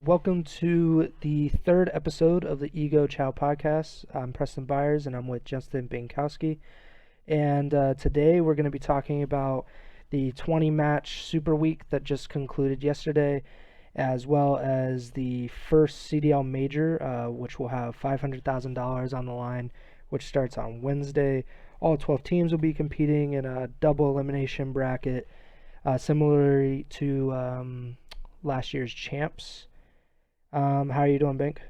Welcome to the third episode of the Chall podcast. I'm Preston Byers and I'm with Justin Binkowski. And today we're going to be talking about the 20 match Super Week that just concluded yesterday, as well as the first CDL Major, which will have $500,000 on the line, which starts on Wednesday. All 12 teams will be competing in a double elimination bracket, similarly to last year's champs. How are you doing, Bink?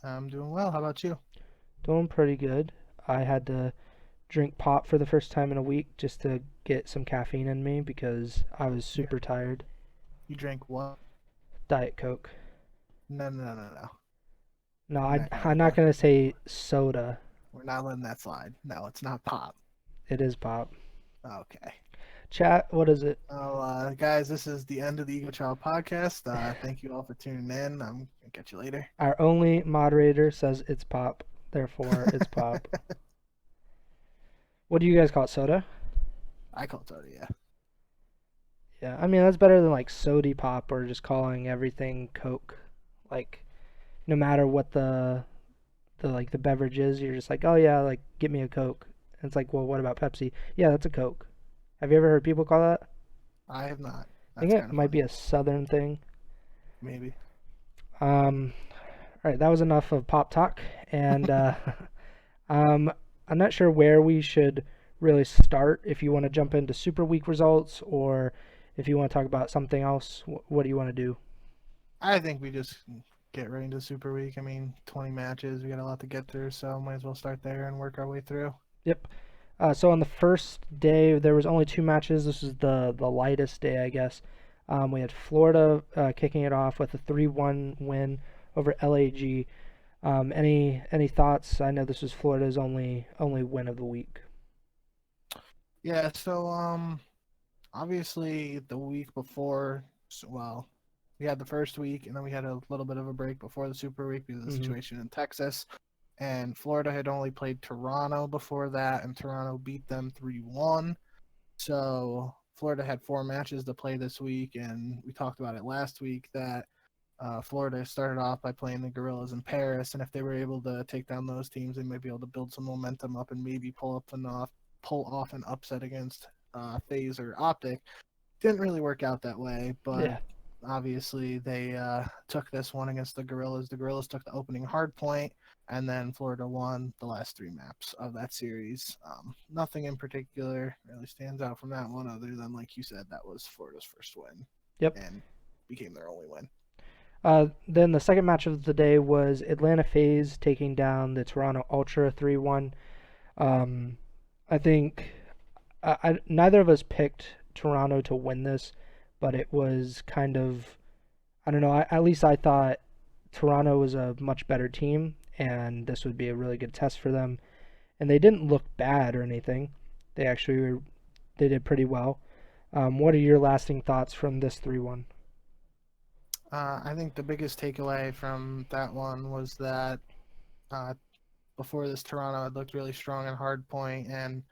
I'm doing well. How about you? Doing pretty good. I had to drink pop for the first time in a week just to get some caffeine in me because I was Yeah. super tired. You drank what? Diet Coke. No, no, no, no, no. No, We're not I'm going not there. gonna say soda. We're not letting that slide. No, it's not pop. It is pop. Okay. Chat, what is it? Well, guys, this is the end of the Ego Child podcast. Thank you all for tuning in. I'm gonna catch you later. Our only moderator says it's pop, therefore it's pop. What do you guys call it? Soda? I call soda, yeah. Yeah, I mean that's better than like sody pop or just calling everything Coke. Like no matter what the beverage is, you're just like, oh yeah, like get me a Coke. And it's like, well, what about Pepsi? Yeah, that's a Coke. Have you ever heard people call that? I have not. I think That's it kind of might be funny. a Southern thing. Maybe. Um, all right, that was enough of pop talk, and um, I'm not sure where we should really start. If you want to jump into Super Week results, or if you want to talk about something else, what do you want to do? I think we just get right into Super Week. I mean, 20 matches. We got a lot to get through, so might as well start there and work our way through. Yep. So on the first day, there was only two matches. This is the lightest day, I guess. We had Florida kicking it off with a 3-1 win over LAG. Any thoughts? I know this was Florida's only win of the week. Yeah, so obviously the week before, well, we had the first week and then we had a little bit of a break before the Super Week because of the Mm-hmm. situation in Texas. And Florida had only played Toronto before that, and Toronto beat them 3-1. So Florida had four matches to play this week, and we talked about it last week that Florida started off by playing the Gorillas in Paris, and if they were able to take down those teams, they might be able to build some momentum up and maybe pull off an upset against Thieves or Optic. Didn't really work out that way, but Yeah. obviously they took this one against the Gorillas. The Gorillas took the opening hard point, and then Florida won the last three maps of that series. Nothing in particular really stands out from that one, other than, like you said, that was Florida's first win Yep. and became their only win. Then the second match of the day was Atlanta FaZe taking down the Toronto Ultra 3-1. Um, I think neither of us picked Toronto to win this, but it was kind of, I don't know. At least I thought Toronto was a much better team, and this would be a really good test for them. And they didn't look bad or anything. They did pretty well. What are your lasting thoughts from this 3-1? I think the biggest takeaway from that one was that uh, before this, Toronto had looked really strong in hard point, and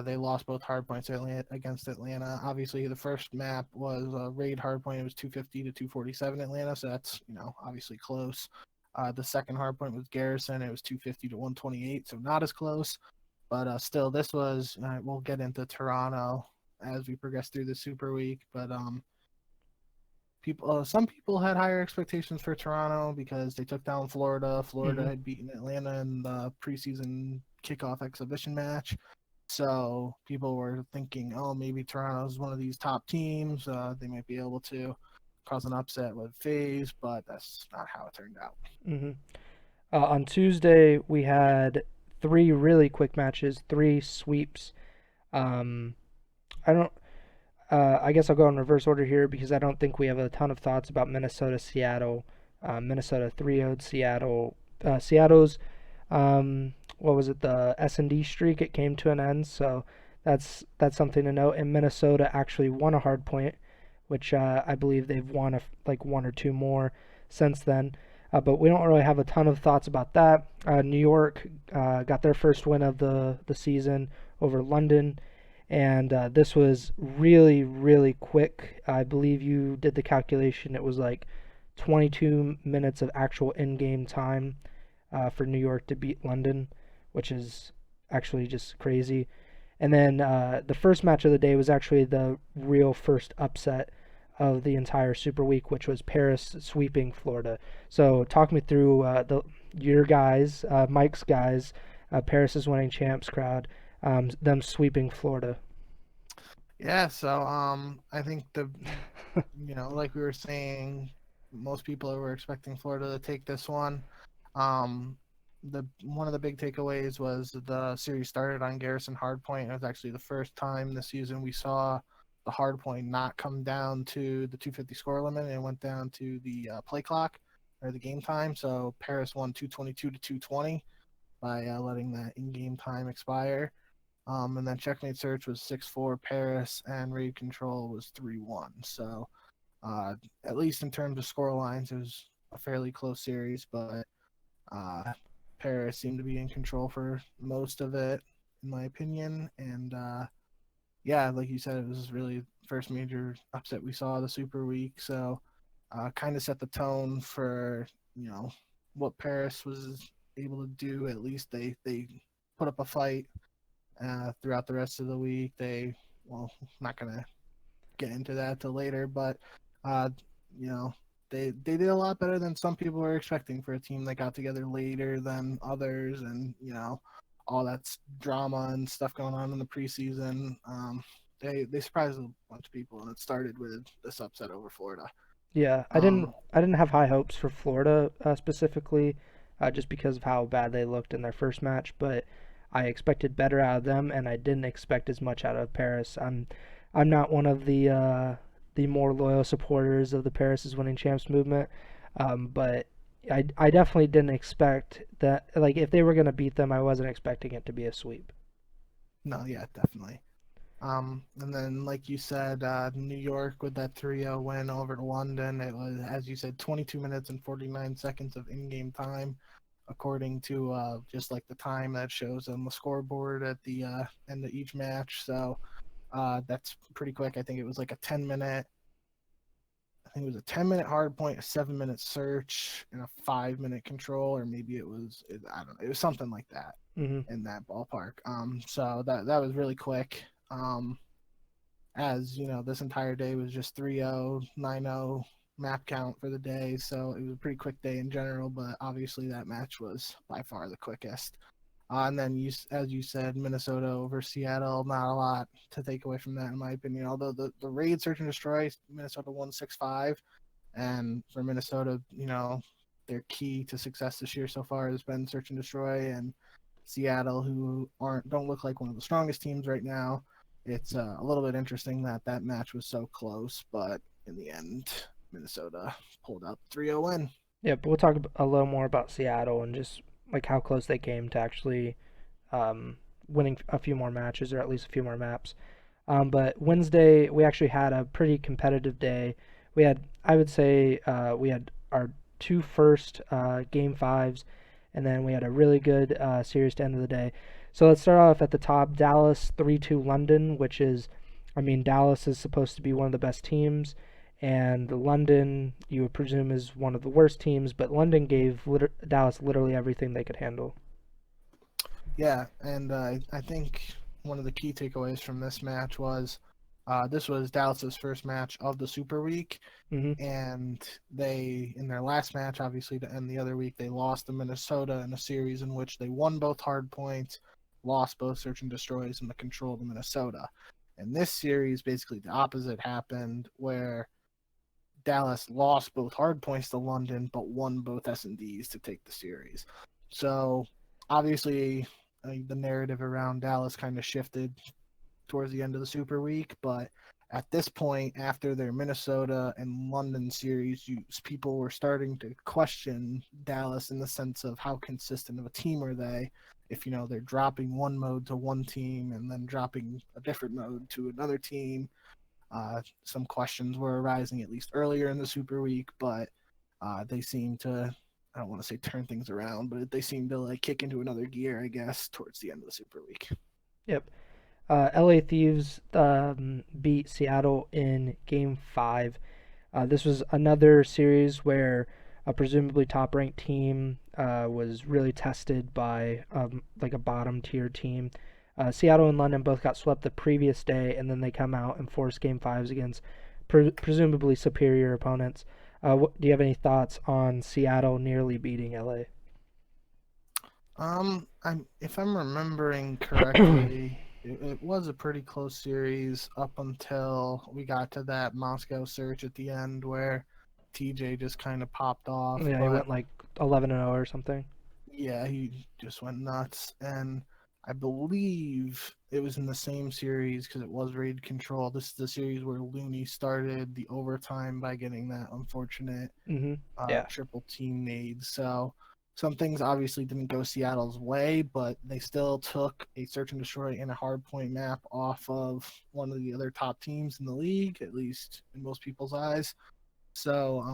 they lost both hard points against Atlanta. Obviously, the first map was a raid hard point. It was 250 to 247 Atlanta, so that's obviously close. The second hard point was Garrison. It was 250 to 128, so not as close. But still, this was. We'll get into Toronto as we progress through the Super Week, but some people had higher expectations for Toronto because they took down Florida. Florida Mm-hmm. had beaten Atlanta in the preseason kickoff exhibition match. So people were thinking, oh, maybe Toronto's one of these top teams. They might be able to cause an upset with FaZe, but that's not how it turned out. Mm-hmm. On Tuesday, we had three really quick matches, three sweeps. Um, I don't. I guess I'll go in reverse order here because I don't think we have a ton of thoughts about Minnesota, Seattle. Minnesota 3-0'd Seattle. Seattle's what was it? The S&D streak. It came to an end, so that's something to note. And Minnesota actually won a hard point, which I believe they've won like one or two more since then. But we don't really have a ton of thoughts about that. New York got their first win of the season over London, and this was really quick. I believe you did the calculation. It was like 22 minutes of actual in-game time for New York to beat London, which is actually just crazy. And then the first match of the day was actually the real first upset of the entire Super Week, which was Paris sweeping Florida. So talk me through your guys, Mike's guys, Paris's winning champs crowd, them sweeping Florida. Yeah, so I think like we were saying, most people were expecting Florida to take this one. Um, the one of the big takeaways was the series started on Garrison Hardpoint. It was actually the first time this season we saw the hardpoint not come down to the 250 score limit, and it went down to the play clock or the game time. So Paris won 222 to 220 by letting that in-game time expire. And then Checkmate Search was 6-4 Paris, and Raid Control was 3-1. So, at least in terms of score lines, it was a fairly close series, but uh, Paris seemed to be in control for most of it, in my opinion. And yeah, like you said, it was really the first major upset we saw the Super Week. So, kind of set the tone for what Paris was able to do. At least they put up a fight throughout the rest of the week. Well, I'm not gonna get into that till later, but uh, you know, they did a lot better than some people were expecting for a team that got together later than others, and all that drama and stuff going on in the preseason. They surprised a bunch of people, and it started with this upset over Florida. Yeah, Um, I didn't have high hopes for Florida specifically, just because of how bad they looked in their first match. But I expected better out of them, and I didn't expect as much out of Paris. I'm not one of the more loyal supporters of the Paris is winning champs movement, but I definitely didn't expect that. Like if they were gonna beat them, I wasn't expecting it to be a sweep. no, yeah, definitely. And then, like you said, New York with that 3-0 win over to London. It was, as you said, 22 minutes and 49 seconds of in-game time, according to just like the time that shows on the scoreboard at the end of each match. So that's pretty quick. I think it was like a 10-minute. I think it was a 10-minute hard point, a 7-minute search, and a 5-minute control, or maybe I don't know. It was something like that Hmm. in that ballpark. So that was really quick. As this entire day was just 3-0, 9-0 map count for the day. So it was a pretty quick day in general, but obviously that match was by far the quickest. And then, as you said, Minnesota over Seattle, not a lot to take away from that, in my opinion. Although the raid search and destroy, Minnesota won 6-5. And for Minnesota, their key to success this year so far has been search and destroy. And Seattle, who don't look like one of the strongest teams right now, it's a little bit interesting that that match was so close, but in the end, Minnesota pulled out the 3-0 win. Yeah, but we'll talk a little more about Seattle and just like how close they came to actually winning a few more matches or at least a few more maps. But Wednesday, we actually had a pretty competitive day. We had, I would say, we had our two first game fives, and then we had a really good series to end of the day. So let's start off at the top. Dallas 3-2 London, which is, I mean, Dallas is supposed to be one of the best teams, and London, you would presume, is one of the worst teams, but London gave Dallas literally everything they could handle. Yeah, and I think one of the key takeaways from this match was this was Dallas's first match of the Super Week, Hmm. and they, in their last match, obviously to end the other week, they lost to Minnesota in a series in which they won both hard points, lost both search and destroys, and the control to Minnesota. And this series, basically the opposite happened, where Dallas lost both hard points to London, but won both S&Ds to take the series. So obviously, the narrative around Dallas kind of shifted towards the end of the Super Week, but at this point, after their Minnesota and London series, people were starting to question Dallas in the sense of how consistent of a team are they. If they're dropping one mode to one team and then dropping a different mode to another team, some questions were arising at least earlier in the Super Week, but they seem to, I don't want to say turn things around, but they seem to like kick into another gear, I guess, towards the end of the Super Week. Yep. LA Thieves beat Seattle in Game 5. This was another series where a presumably top-ranked team was really tested by like a bottom-tier team. Seattle and London both got swept the previous day, and then they come out and force Game Fives against presumably superior opponents. Do you have any thoughts on Seattle nearly beating LA? if I'm remembering correctly, it was a pretty close series up until we got to that Moscow search at the end where TJ just kind of popped off. Yeah, he But went like 11-0 or something. yeah, he just went nuts. And I believe it was in the same series because it was raid control. This is the series where Looney started the overtime by getting that unfortunate Mm-hmm. Yeah. triple team made. So some things obviously didn't go Seattle's way, but they still took a search and destroy and a hard point map off of one of the other top teams in the league, at least in most people's eyes. So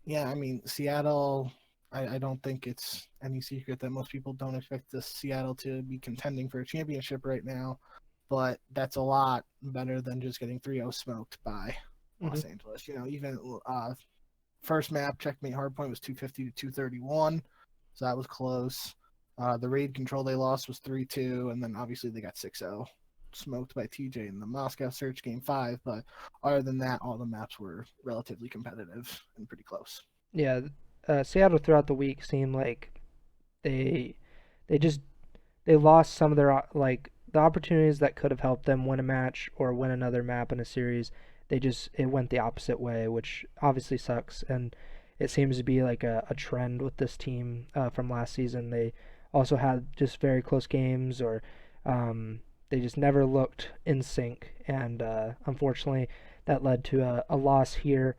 yeah, I mean Seattle. I don't think it's any secret that most people don't expect the Seattle to be contending for a championship right now, but that's a lot better than just getting 3-0 smoked by Mm-hmm. Los Angeles. Even first map checkmate hardpoint was 250 to 231, so that was close. The raid control they lost was 3-2, and then obviously they got 6-0 smoked by TJ in the Moscow search game 5. But other than that, all the maps were relatively competitive and pretty close. Yeah. Seattle throughout the week seemed like they they just they lost some of their like the opportunities that could have helped them win a match or win another map in a series. It went the opposite way, which obviously sucks. And it seems to be like a trend with this team from last season. They also had just very close games, or they just never looked in sync. And unfortunately, that led to a loss here.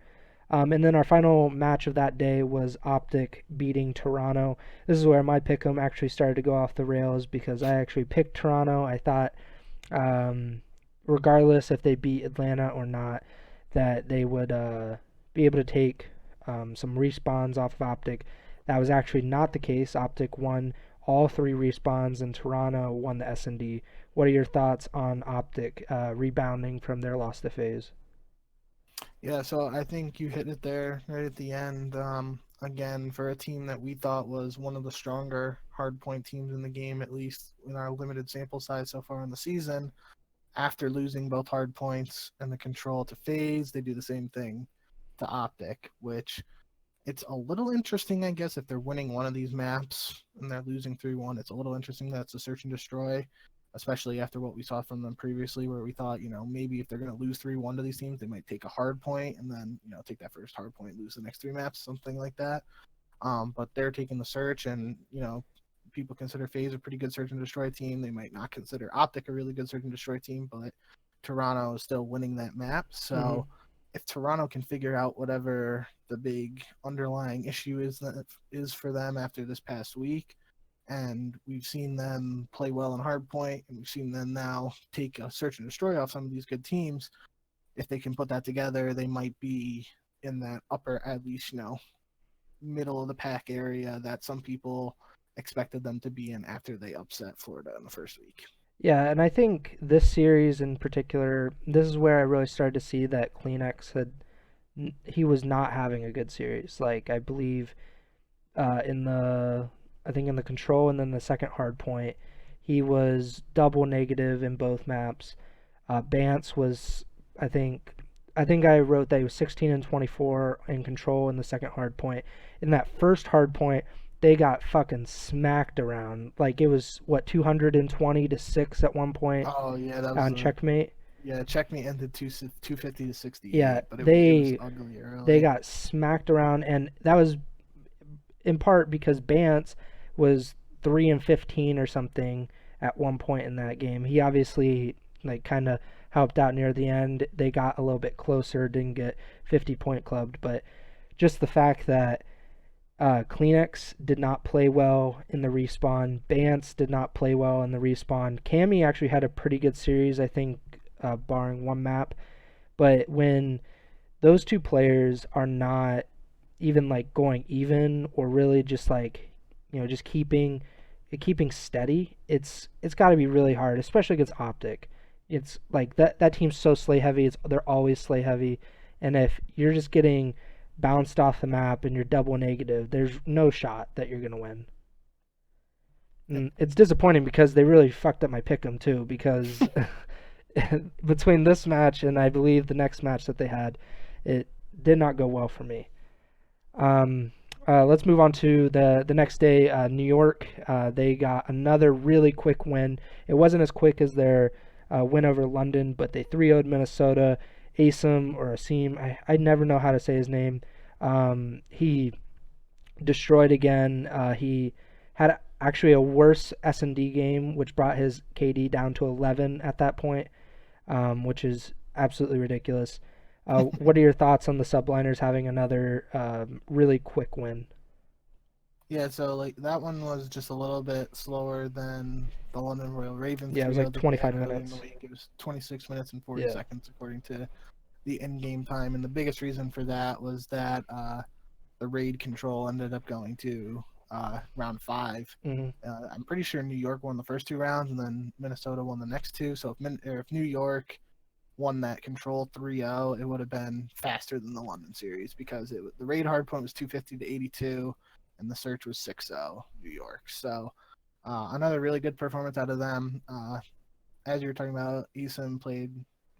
And then our final match of that day was Optic beating Toronto. This is where my pick'em actually started to go off the rails because I actually picked Toronto. I thought, um, regardless if they beat Atlanta or not, that they would be able to take some respawns off of Optic. That was actually not the case. Optic won all three respawns, and Toronto won the S&D. What are your thoughts on Optic rebounding from their loss to FaZe? Yeah, so I think you hit it there right at the end. Again, for a team that we thought was one of the stronger hardpoint teams in the game, at least in our limited sample size so far in the season, after losing both hardpoints and the control to FaZe, they do the same thing to Optic, which it's a little interesting, I guess, if they're winning one of these maps and they're losing 3-1. It's a little interesting that it's a search and destroy, especially after what we saw from them previously, where we thought, maybe if they're going to lose 3-1 to these teams, they might take a hard point and then, take that first hard point, lose the next three maps, something like that. But they're taking the search, and, people consider FaZe a pretty good search and destroy team. They might not consider Optic a really good search and destroy team, but Toronto is still winning that map. Mm-hmm. So if Toronto can figure out whatever the big underlying issue is for them after this past week, and we've seen them play well in hardpoint, and we've seen them now take a search and destroy off some of these good teams. If they can put that together, they might be in that upper, at least, middle of the pack area that some people expected them to be in after they upset Florida in the first week. Yeah, and I think this series in particular, this is where I really started to see that Kleenex he was not having a good series. Like I believe in I think in the control and then the second hard point, he was double negative in both maps. Bance was, I think, I wrote that he was 16 and 24 in control in the second hard point. In that first hard point, they got fucking smacked around. Like it was what 220 to 6 at one point Oh yeah, that was on checkmate. checkmate ended 250 to 68, Yeah, but it was ugly they early. got smacked around, and that was in part because Bance was 3 and 15 or something at one point in that game. He obviously like kind of helped out near the end. They got a little bit closer, didn't get 50-point clubbed, but just the fact that Kleenex did not play well in the respawn. Bance did not play well in the respawn. Cammy actually had a pretty good series, I think, barring one map. But when those two players are not even like going even or really just like just keeping steady, it's got to be really hard, especially against Optic. It's like that team's so slay heavy. They're always slay heavy, And if you're just getting bounced off the map and you're double negative, there's no shot that you're going to win. And it's disappointing because they really fucked up my pick'em too. Because between this match and I believe the next match that they had, it did not go well for me. Um, let's move on to the next day. New York, they got another really quick win. It wasn't as quick as their win over London, but they 3-0'd Minnesota. Asim or Asim, I never know how to say his name. He destroyed again. He had actually a worse S&D game, which brought his KD down to 11 at that point, which is absolutely ridiculous. What are your thoughts on the subliners having another really quick win? Yeah, so like that one was just a little bit slower than the London Royal Ravens Yeah, it was 3-0 like that they had 25 earlier in the minutes. week. It was 26 minutes and 40 Yeah. seconds according to the in-game time, and the biggest reason for that was that the raid control ended up going to round 5. Hmm. I'm pretty sure New York won the first 2 rounds, and then Minnesota won the next 2. So if New York won that control 3-0, it would have been faster than the London series because the raid hard point was 250 to 82, and the search was 6-0 New York. So another really good performance out of them. As you were talking about, Eason played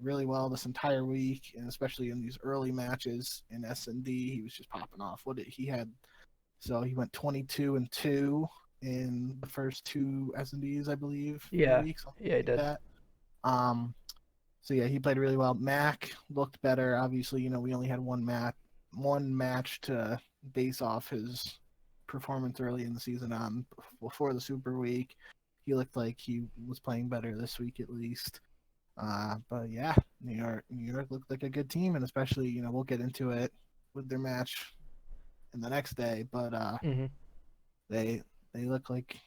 really well this entire week, and especially in these early matches in S&D, he was just popping off. What did he had? So he went 22-2 in the first 2 S&Ds, I believe, in the Yeah. week, something Yeah, he like did. that. Um, so yeah, he played really well. Mac looked better. Obviously, we only had one match to base off his performance early in the season on before the Super Week. He looked like he was playing better this week at least. But yeah, New York looked like a good team, and especially we'll get into it with their match in the next day. But Hmm. they they look like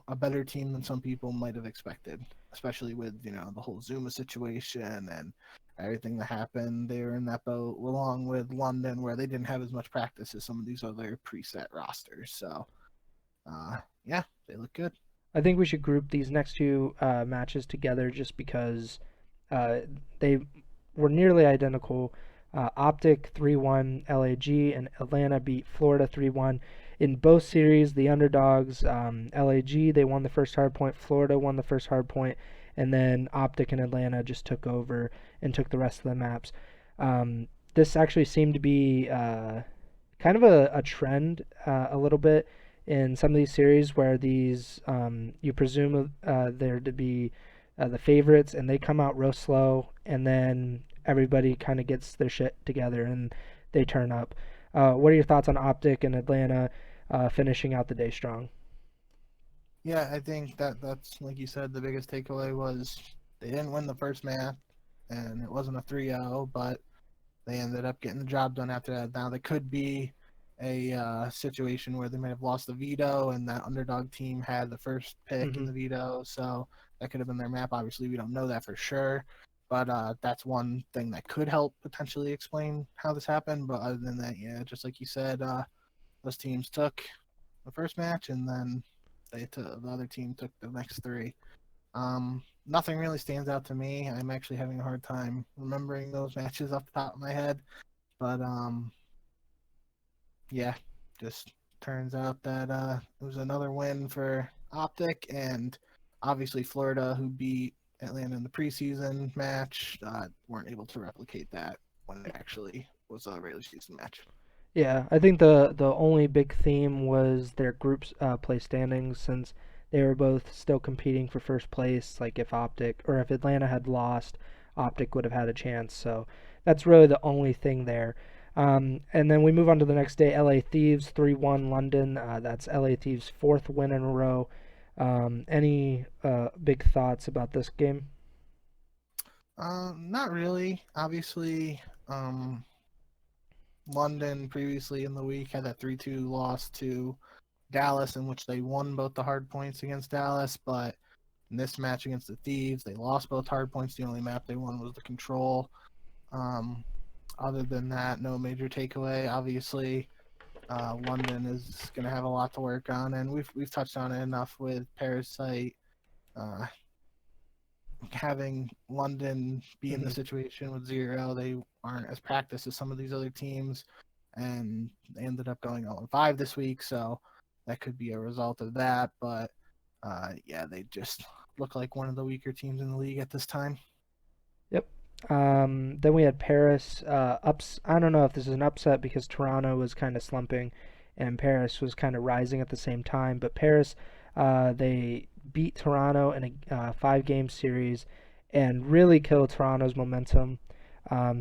a better team than some people might have expected, especially with the whole Zuma situation and everything that happened. They were in that boat along with London, where they didn't have as much practice as some of these other preset rosters. So yeah, they look good. I think we should group these next two matches together just because uh, they were nearly identical. Optic 3-1 LAG and Atlanta beat Florida 3-1. In both series, the underdogs, LAG, they won the first hard point, Florida won the first hard point, and then Optic and Atlanta just took over and took the rest of the maps. This actually seemed to be kind of a trend a little bit in some of these series where these you presume they're to be the favorites and they come out real slow and then everybody kind of gets their shit together and they turn up. What are your thoughts on Optic and Atlanta finishing out the day strong? Yeah, I think that's like you said, the biggest takeaway was they didn't win the first match, and it wasn't a 3-0, but they ended up getting the job done after that. Now, there could be a situation where they might have lost the veto, and that underdog team had the first pick in Hmm. the veto, so that could have been their map. Obviously, we don't know that for sure, but that's one thing that could help potentially explain how this happened. But other than that, yeah, just like you said, those teams took the first match, and then the other team took the next 3. Nothing really stands out to me. I'm actually having a hard time remembering those matches off the top of my head. But yeah, just turns out that it was another win for Optic, and obviously Florida, who beat Atlanta in the preseason match, weren't able to replicate that when it actually was a regular season match. Yeah, I think the only big theme was their groups play standings since they were both still competing for first place. Like if Optic or if Atlanta had lost, Optic would have had a chance. So that's really the only thing there. And then we move on to the next day. LA Thieves 3-1 London. That's LA Thieves' fourth win in a row. Any big thoughts about this game? Not really. Obviously, London previously in the week had that 3-2 loss to Dallas, in which they won both the hard points against Dallas, but in this match against the Thieves, they lost both hard points. The only map they won was the control. Um, Other than that, no major takeaway. Obviously, London is going to have a lot to work on, and we've touched on it enough with Parasite. Having London be in the Hmm. situation with 0, they aren't as practiced as some of these other teams, and they ended up going 0-5 this week, so that could be a result of that. But yeah, they just look like one of the weaker teams in the league at this time. Yep. Then we had Paris. I don't know if this is an upset because Toronto was kind of slumping, and Paris was kind of rising at the same time. But Paris, they beat Toronto in a five-game series, and really killed Toronto's momentum.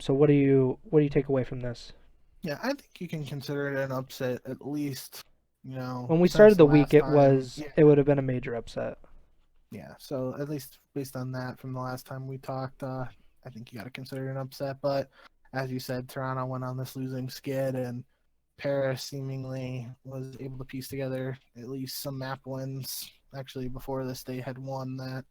So what do you take away from this? Yeah, I think you can consider it an upset at least, When we started since the the week, last time. Yeah, it would have been a major upset. yeah. So at least based on that from the last time we talked, I think you got to consider it an upset. But as you said, Toronto went on this losing skid, and Paris seemingly was able to piece together at least some map wins. Actually, before this, they had won that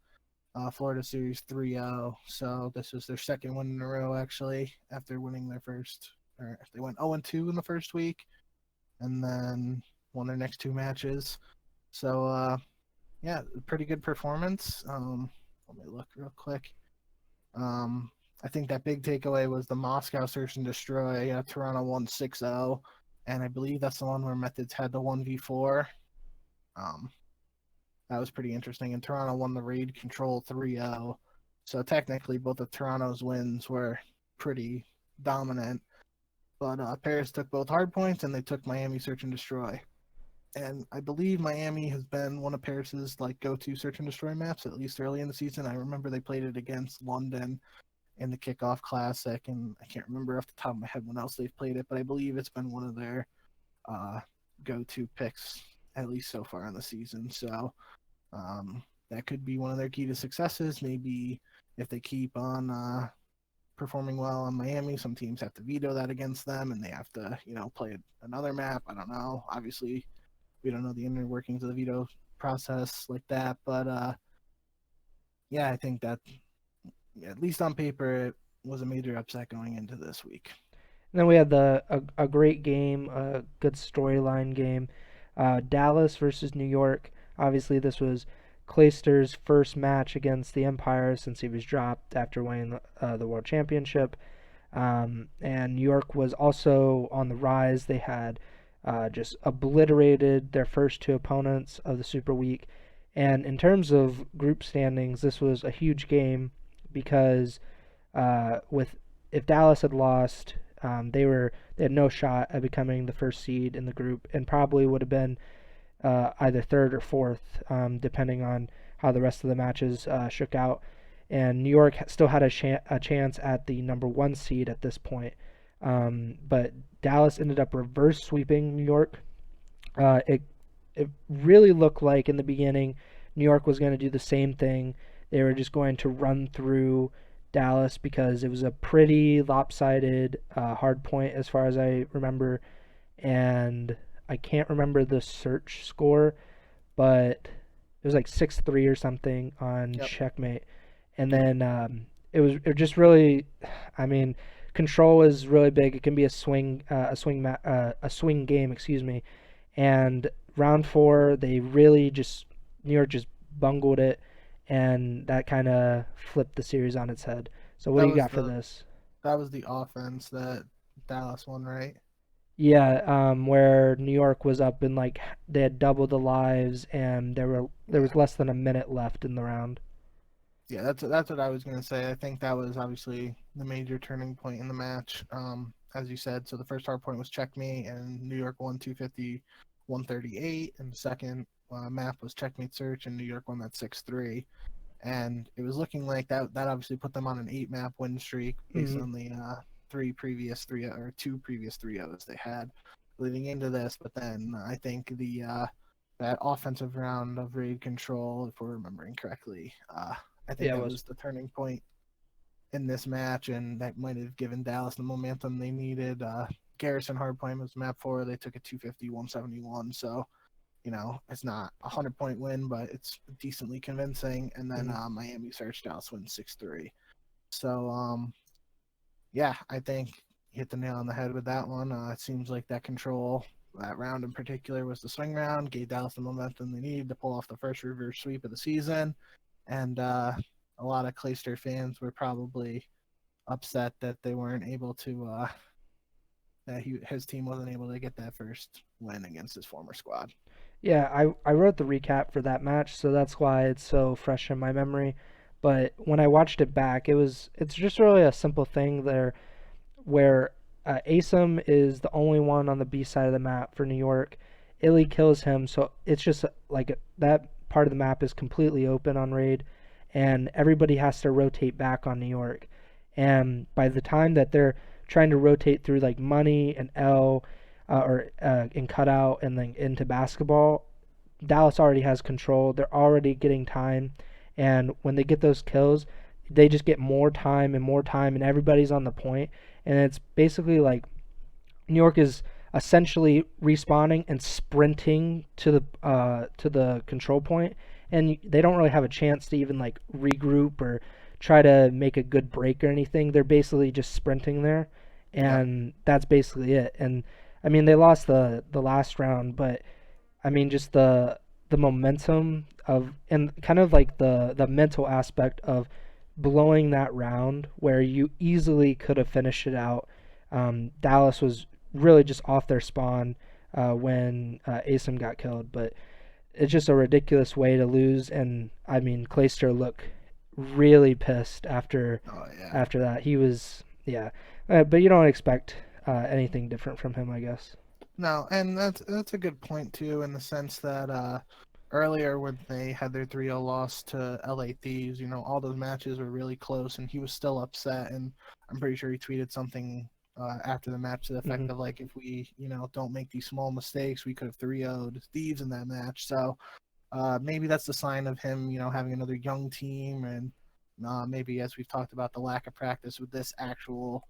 Florida series 3-0. So this was their second win in a row, actually, after winning their first, or if they went 0-2 in the first week and then won their next two matches. So, yeah, pretty good performance. Let me look real quick. Um, I think that big takeaway was the Moscow Search and Destroy. Toronto won 6-0, and I believe that's the one where Methods had the 1v4. Um, that was pretty interesting, and Toronto won the Raid Control 3-0. So technically, both of Toronto's wins were pretty dominant. But Paris took both hard points, and they took Miami Search and Destroy. And I believe Miami has been one of Paris's like go-to search and destroy maps, at least early in the season. I remember they played it against London in the kickoff classic, and I can't remember off the top of my head when else they've played it, but I believe it's been one of their uh, go-to picks, at least so far in the season. So that could be one of their key to successes. Maybe if they keep on performing well on Miami, some teams have to veto that against them, and they have to, play another map. I don't know. Obviously, we don't know the inner workings of the veto process like that, but yeah, I think that at least on paper it was a major upset going into this week. And then we had a great game, a good storyline game. Dallas versus New York. Obviously, this was Clayster's first match against the Empire since he was dropped after winning the World Championship. And New York was also on the rise. They had just obliterated their first two opponents of the Super Week. And in terms of group standings, this was a huge game because with if Dallas had lost, they had no shot at becoming the first seed in the group, and probably would have been either third or fourth, depending on how the rest of the matches shook out. And New York still had a chance at the number one seed at this point, but Dallas ended up reverse sweeping New York. It really looked like in the beginning New York was going to do the same thing. They were just going to run through Dallas because it was a pretty lopsided hard point as far as I remember, and I can't remember the search score, but it was like 6-3 or something on Yep. checkmate, and then it was just really, I mean, control is really big. It can be a swing game, excuse me, and round four they really just New York just bungled it, and that kind of flipped the series on its head. So what That do you was got for the this? that was the offense that Dallas won, right? Yeah, where New York was up in like they had doubled the lives, and there was Yeah. less than a minute left in the round. Yeah, that's what I was gonna say. I think that was obviously the major turning point in the match. As you said, so the first hard point was checkmate, and New York won 250, 138, and the second map was checkmate search, and New York won that 6-3. And it was looking like that obviously put them on an 8 map win streak based Hmm. on the two previous 3-0s they had leading into this. But then I think the that offensive round of raid control, if we're remembering correctly, I think Yeah, it that was. was the turning point in this match, and that might have given Dallas the momentum they needed. Garrison hardpoint was map 4. They took a 250, 171. So it's not a 100-point win, but it's decently convincing. And then Hmm. Miami Search Dallas wins 6-3. So yeah, I think you hit the nail on the head with that one. It seems like that control, that round in particular, was the swing round, gave Dallas the momentum they needed to pull off the first reverse sweep of the season. And a lot of Clayster fans were probably upset that they weren't able to that his team wasn't able to get that first win against his former squad. Yeah, I wrote the recap for that match, so that's why it's so fresh in my memory. But when I watched it back, it's just really a simple thing there where Asim is the only one on the B side of the map for New York. Illy kills him, so it's just like that part of the map is completely open on raid, and everybody has to rotate back on New York. And by the time that they're trying to rotate through like money and L or in cutout and then into basketball, Dallas already has control. They're already getting time, and when they get those kills, they just get more time, and everybody's on the point. And it's basically like New York is essentially respawning and sprinting to the control point, and they don't really have a chance to even like regroup or try to make a good break or anything. They're basically just sprinting there, Yep. and that's basically it. And I mean, they lost the last round, but I mean, just the momentum of and kind of like the mental aspect of blowing that round where you easily could have finished it out. Dallas was really just off their spawn when Asim got killed, but it's just a ridiculous way to lose. And I mean, Clayster looked really pissed Oh yeah. after that. He was yeah, but you don't expect anything different from him, I guess. No, and that's a good point too, in the sense that earlier when they had their 3-0 loss to LA Thieves, all those matches were really close, and he was still upset. And I'm pretty sure he tweeted something after the match to the Hmm. effect of like, if we don't make these small mistakes, we could have 3-0'd Thieves in that match. So maybe that's the sign of him, having another young team, and maybe, as we've talked about, the lack of practice with this actual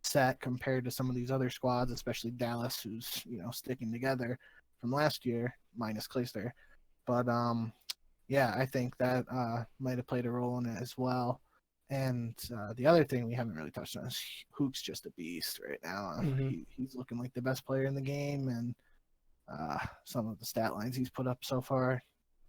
set compared to some of these other squads, especially Dallas, who's sticking together from last year, minus Clayster. But yeah, I think that might have played a role in it as well. And the other thing we haven't really touched on is Hook's just a beast right now. Hmm. He's looking like the best player in the game, and some of the stat lines he's put up so far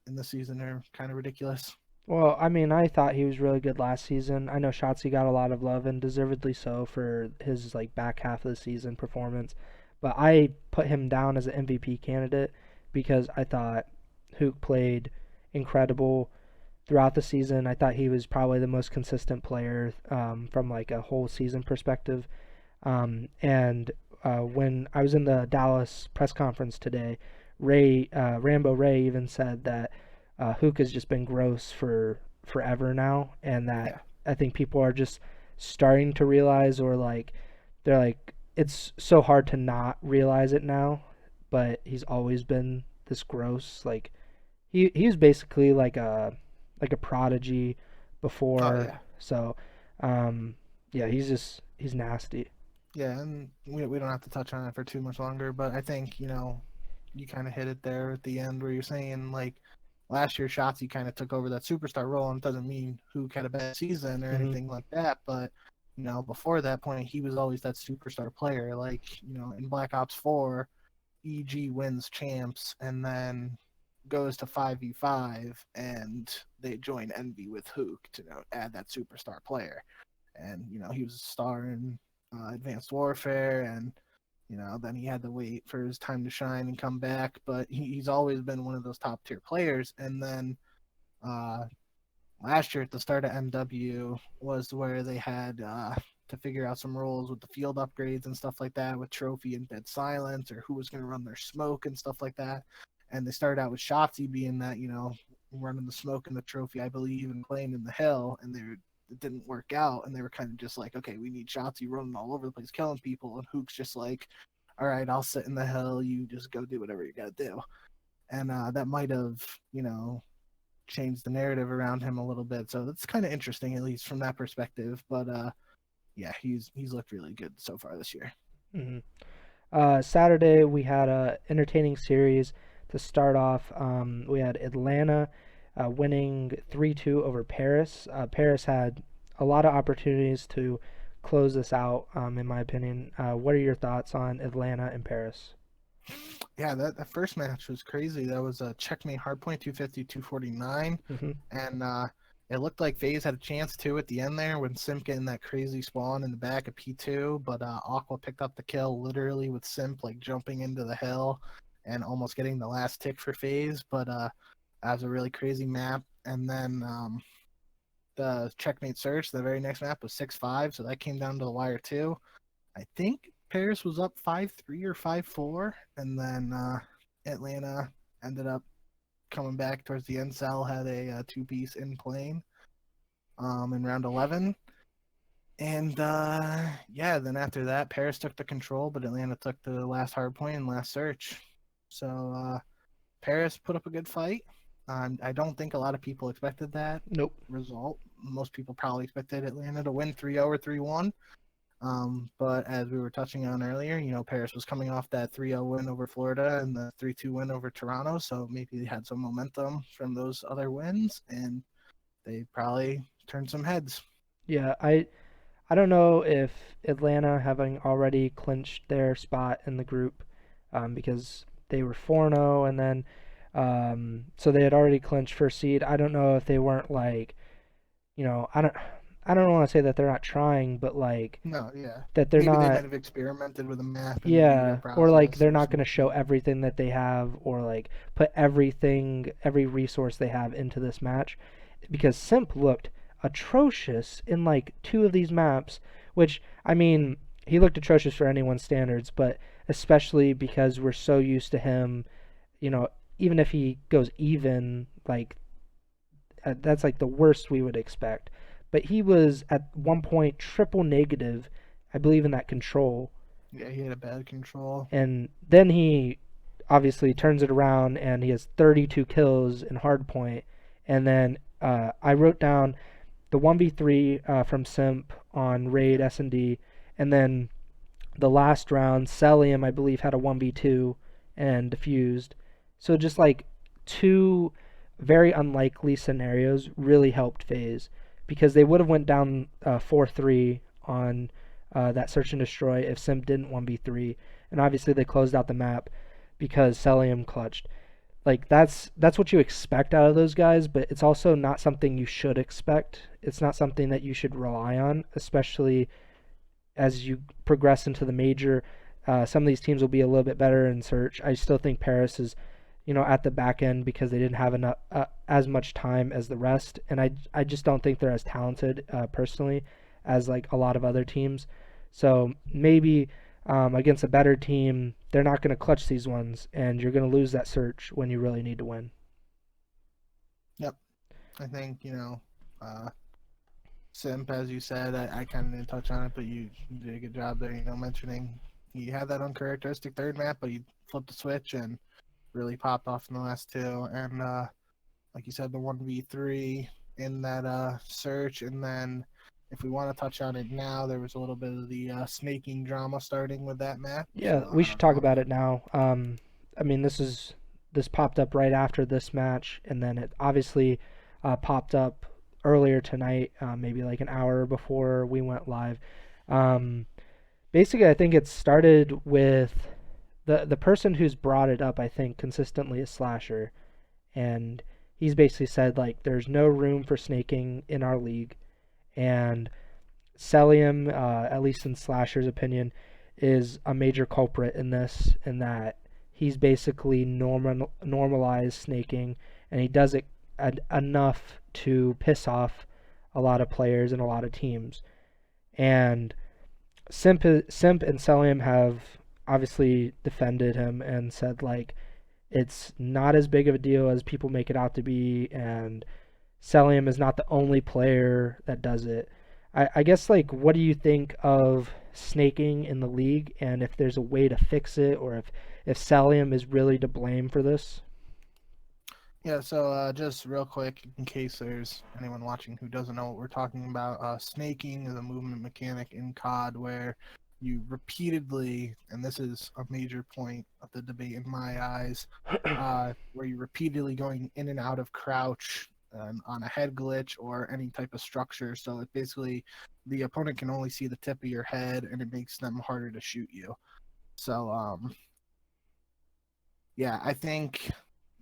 in the season are kind of ridiculous. Well, I mean, I thought he was really good last season. I know Shotzi got a lot of love and deservedly so for his like back half of the season performance, but I put him down as an MVP candidate because I thought Hook played incredible throughout the season. I thought he was probably the most consistent player from like a whole season perspective. And when I was in the Dallas press conference today, Rambo Ray even said that Hook has just been gross for forever now, and that Yeah, I think people are just starting to realize, or like they're like, it's so hard to not realize it now, but he's always been this gross. Like he's basically like a prodigy oh before, yeah, so yeah, he's nasty. yeah, and we don't have to touch on it for too much longer, but I think you kind of hit it there at the end where you're saying like last year Shotzi kind of took over that superstar role, and it doesn't mean Hook had a bad season or Hmm. anything like that, but before that point he was always that superstar player. Like in Black Ops 4, EG wins champs and then goes to 5v5, and they join Envy with Hook to add that superstar player. And he was a star in Advanced Warfare, and then he had to wait for his time to shine and come back. But he's always been one of those top tier players. And then uh, last year at the start of MW was where they had to figure out some roles with the field upgrades and stuff like that, with Trophy and Dead Silence, or who was going to run their smoke and stuff like that. And they started out with Shotzi being that, running the smoke and the Trophy, I believe, and playing in the hill, and it didn't work out. And they were kind of just like, okay, we need Shotzi running all over the place, killing people. And Hook's just like, all right, I'll sit in the hill. You just go do whatever you got to do. And that might have, changed the narrative around him a little bit. So that's kind of interesting, at least from that perspective. But yeah, he's looked really good so far this year. Hmm. Saturday we had a entertaining series to start off. We had Atlanta winning 3-2 over Paris. Paris had a lot of opportunities to close this out, in my opinion. What are your thoughts on Atlanta and Paris? Yeah, that first match was crazy. That was a checkmate hardpoint 250 249, Hmm. and It looked like FaZe had a chance too at the end there when Simp getting that crazy spawn in the back of P2, but Aqua picked up the kill literally with Simp like jumping into the hill and almost getting the last tick for FaZe. But that was a really crazy map. And then the checkmate search, the very next map was 6-5, so that came down to the wire too. I think Paris was up 5-3 or 5-4, and then Atlanta ended up coming back towards the end. Sal had a two-piece in plane in round 11. And yeah, then after that, Paris took the control, but Atlanta took the last hard point and last search. So Paris put up a good fight. I don't think a lot of people expected that Nope. result. Most people probably expected Atlanta to win 3-0 or 3-1. But as we were touching on earlier, Paris was coming off that 3-0 win over Florida and the 3-2 win over Toronto, so maybe they had some momentum from those other wins, and they probably turned some heads. Yeah, I don't know if Atlanta having already clinched their spot in the group, because they were 4-0 and then so they had already clinched first seed. I don't know if they weren't like, I don't want to say that they're not trying, but like No, yeah. that they're Maybe they not. might have experimented with a map and maybe their Yeah, or like process they're or not going to show something. everything that they have or like put everything, every resource they have into this match because Simp looked atrocious in like two of these maps, which I mean, he looked atrocious for anyone's standards, but especially because we're so used to him, you know, even if he goes even, like that's like the worst we would expect. But he was at one point triple negative, I believe, in that control, Yeah, he had a bad control. and then he obviously turns it around and he has 32 kills in hardpoint. And then I wrote down the 1v3 from Simp on Raid S&D, and then the last round, Celium, I believe, had a 1v2 and defused. So just like two very unlikely scenarios really helped FaZe because they would have went down 4-3 on that search and destroy if Simp didn't 1v3, and obviously they closed out the map because Celium clutched. Like that's what you expect out of those guys, but it's also not something you should expect. It's not something that you should rely on, especially as you progress into the major. Some of these teams will be a little bit better in search. I still think Paris is, at the back end because they didn't have enough as much time as the rest, and I just don't think they're as talented personally as like a lot of other teams. So maybe against a better team, they're not going to clutch these ones, and you're going to lose that search when you really need to win. Yep. I think, uh, Simp, as you said, I kind of didn't touch on it, but you did a good job there, mentioning he had that uncharacteristic third map, but he flipped the switch and really popped off in the last two. And like you said, the 1v3 in that search. And then if we want to touch on it now, there was a little bit of the snaking drama starting with that map. Yeah, So we I should don't talk know. about it now. I mean, this popped up right after this match, and then it obviously popped up earlier tonight, maybe like an hour before we went live. Um, Basically, I think it started with the person who's brought it up. I think consistently is Slasher, and he's basically said like there's no room for snaking in our league, and Celium, at least in Slasher's opinion, is a major culprit in this, in that he's basically normalized snaking, and he does it enough to piss off a lot of players and a lot of teams. And Simp and Celium have obviously defended him and said like it's not as big of a deal as people make it out to be, and Celium is not the only player that does it. I guess like what do you think of snaking in the league, and if there's a way to fix it, or if Celium is really to blame for this? Yeah, so just real quick, in case there's anyone watching who doesn't know what we're talking about, snaking is a movement mechanic in COD where you repeatedly, and this is a major point of the debate in my eyes, where you're repeatedly going in and out of crouch on a head glitch or any type of structure. So it basically, the opponent can only see the tip of your head, and it makes them harder to shoot you. So yeah, I think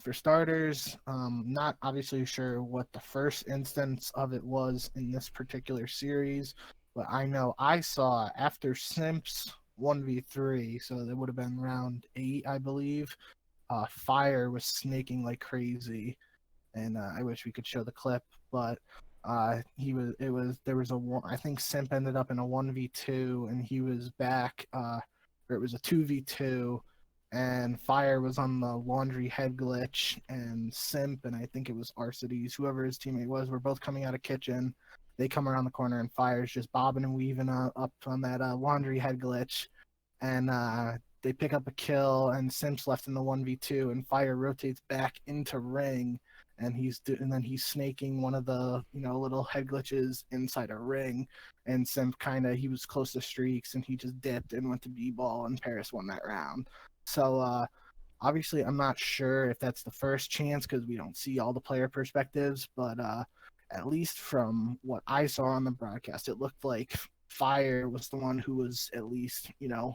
for starters, not obviously sure what the first instance of it was in this particular series, but I know I saw after Simps 1v3, so that would have been round 8, I believe. Fire was snaking like crazy, and I wish we could show the clip, but he was it was there was a one, I think Simp ended up in a 1v2, and he was back, or it was a 2v2, and Fire was on the laundry head glitch, and Simp and I think it was Arcides, whoever his teammate was, were both coming out of kitchen. They come around the corner, and Fire's just bobbing and weaving up on that laundry head glitch, and they pick up a kill, and Simps left in the 1v2, and Fire rotates back into ring, and then he's snaking one of the little head glitches inside a ring, and Simp he was close to streaks, and he just dipped and went to b-ball, and Paris won that round. So obviously I'm not sure if that's the first chance because we don't see all the player perspectives, but at least from what I saw on the broadcast, it looked like Fire was the one who was at least,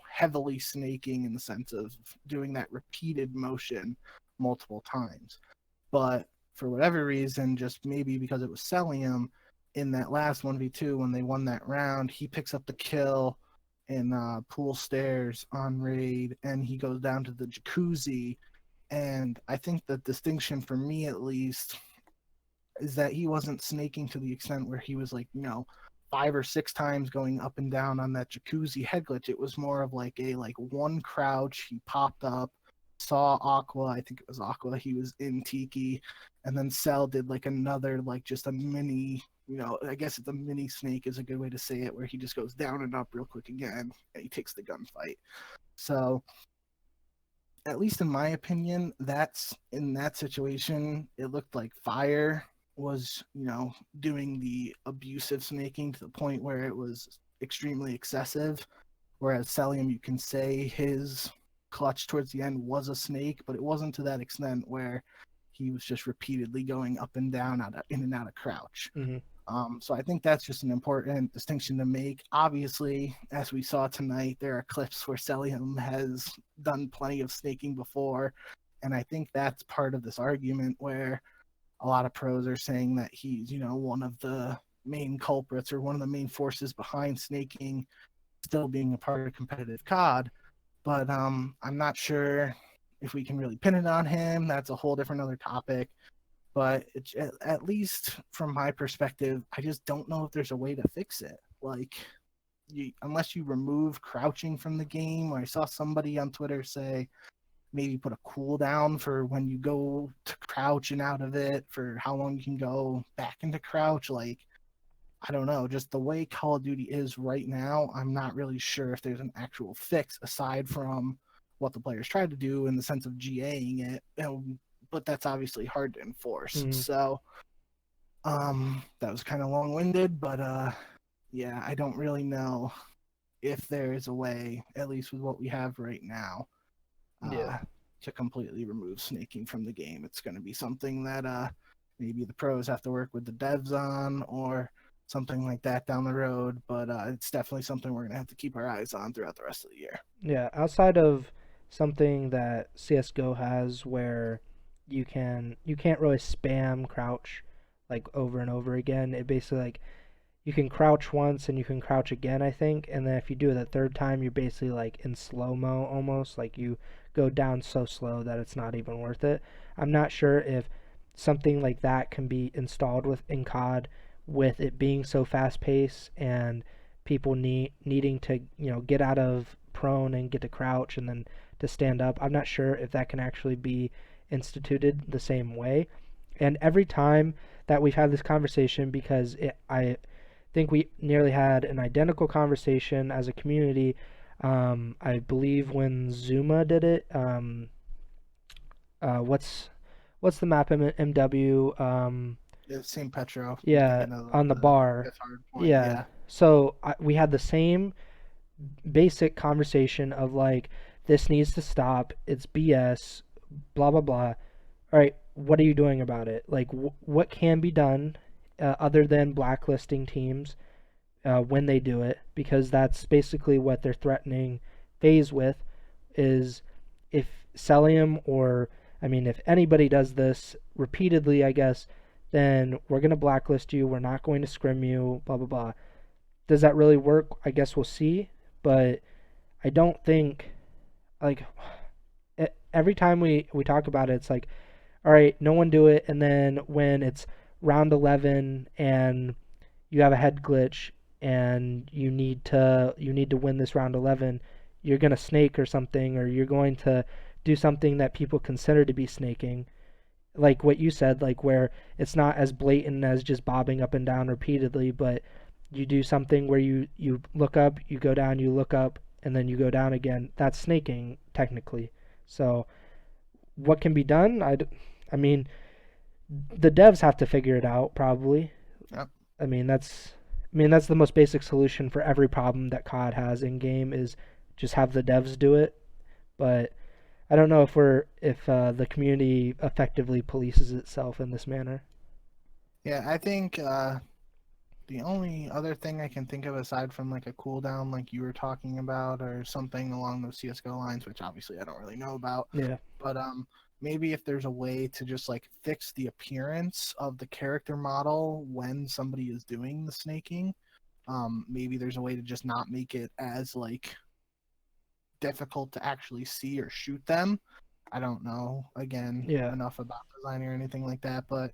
heavily snaking in the sense of doing that repeated motion multiple times. But for whatever reason, just maybe because it was Celium, in that last 1v2 when they won that round, he picks up the kill in pool stairs on raid, and he goes down to the jacuzzi. And I think the distinction for me, at least, is that he wasn't snaking to the extent where he was 5 or 6 times going up and down on that jacuzzi head glitch. It was more of a one crouch. He popped up, saw Aqua. I think it was Aqua. He was in Tiki, and then Cell did another just a mini. I guess it's a mini snake is a good way to say it, where he just goes down and up real quick again, and he takes the gunfight. So, at least in my opinion, that's in that situation, it looked like Fire was, doing the abusive snaking to the point where it was extremely excessive. Whereas Celium, you can say his clutch towards the end was a snake, but it wasn't to that extent where he was just repeatedly going up and down, in and out of crouch. Mm-hmm. So I think that's just an important distinction to make. Obviously, as we saw tonight, there are clips where Celium has done plenty of snaking before, and I think that's part of this argument where a lot of pros are saying that he's, one of the main culprits or one of the main forces behind snaking still being a part of competitive COD. But I'm not sure if we can really pin it on him. That's a whole different other topic. But at least from my perspective, I just don't know if there's a way to fix it. Unless you remove crouching from the game, or I saw somebody on Twitter say maybe put a cooldown for when you go to crouch and out of it, for how long you can go back into crouch. I don't know, just the way Call of Duty is right now, I'm not really sure if there's an actual fix aside from what the players tried to do in the sense of GAing it, but that's obviously hard to enforce. Mm-hmm. So that was kind of long-winded, but yeah, I don't really know if there is a way, at least with what we have right now, Yeah. to completely remove snaking from the game. It's going to be something that maybe the pros have to work with the devs on, or something like that down the road, but it's definitely something we're going to have to keep our eyes on throughout the rest of the year. Yeah, outside of something that CS:GO has where you can't really spam crouch over and over again. It basically you can crouch once and you can crouch again, I think, and then if you do it a third time, you're basically in slow-mo almost, you go down so slow that it's not even worth it. I'm not sure if something like that can be installed in COD with it being so fast-paced and people needing to, get out of prone and get to crouch and then to stand up. I'm not sure if that can actually be instituted the same way. And every time that we've had this conversation, because I think we nearly had an identical conversation as a community. I believe when Zuma did it. What's the map in MW? St. Petro. Yeah, on the bar. Hard point. Yeah. So we had the same basic conversation of this needs to stop. It's BS. Blah blah blah. All right, what are you doing about it? What can be done other than blacklisting teams when they do it? Because that's basically what they're threatening FaZe with, is if Celium or I mean, if anybody does this repeatedly, I guess, then we're going to blacklist you. We're not going to scrim you, blah, blah, blah. Does that really work? I guess we'll see. But I don't think, like, every time we talk about it, it's like, all right, no one do it. And then when it's round 11 and you have a head glitch and you need to win this round 11, you're going to snake or something, or you're going to do something that people consider to be snaking, like what you said, like where it's not as blatant as just bobbing up and down repeatedly, but you do something where you look up, you go down, you look up, and then you go down again. That's snaking technically. So what can be done? I mean, the devs have to figure it out probably. Yep. I mean that's that's the most basic solution for every problem that COD has in game is just have the devs do it. But I don't know if the community effectively polices itself in this manner. Yeah, I think the only other thing I can think of aside from like a cooldown, like you were talking about, or something along those CS:GO lines, which obviously I don't really know about, Yeah. but maybe if there's a way to just like fix the appearance of the character model when somebody is doing the snaking, maybe there's a way to just not make it as like difficult to actually see or shoot them. I don't know again Yeah. enough about design or anything like that, but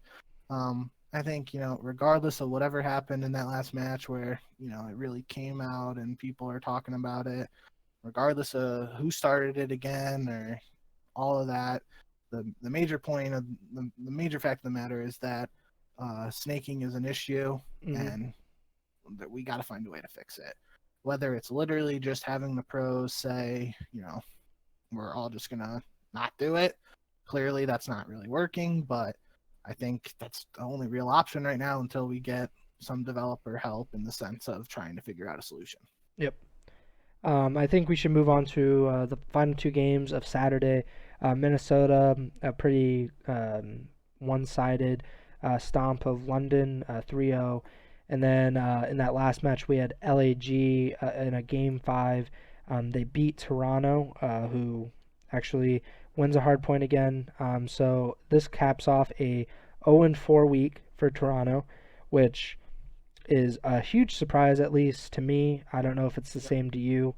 I think regardless of whatever happened in that last match where it really came out and people are talking about it, regardless of who started it again or all of that, the major point of the major fact of the matter is that snaking is an issue, Mhm. and that we got to find a way to fix it. Whether it's literally just having the pros say, we're all just gonna not do it. Clearly, that's not really working, but I think that's the only real option right now until we get some developer help in the sense of trying to figure out a solution. Yep. I think we should move on to the final two games of Saturday. Minnesota, a pretty one-sided stomp of London, 3-0. And then in that last match, we had LAG in a game five. They beat Toronto, who actually wins a hard point again. So this caps off a 0-4 week for Toronto, which is a huge surprise, at least to me. I don't know if it's the same to you,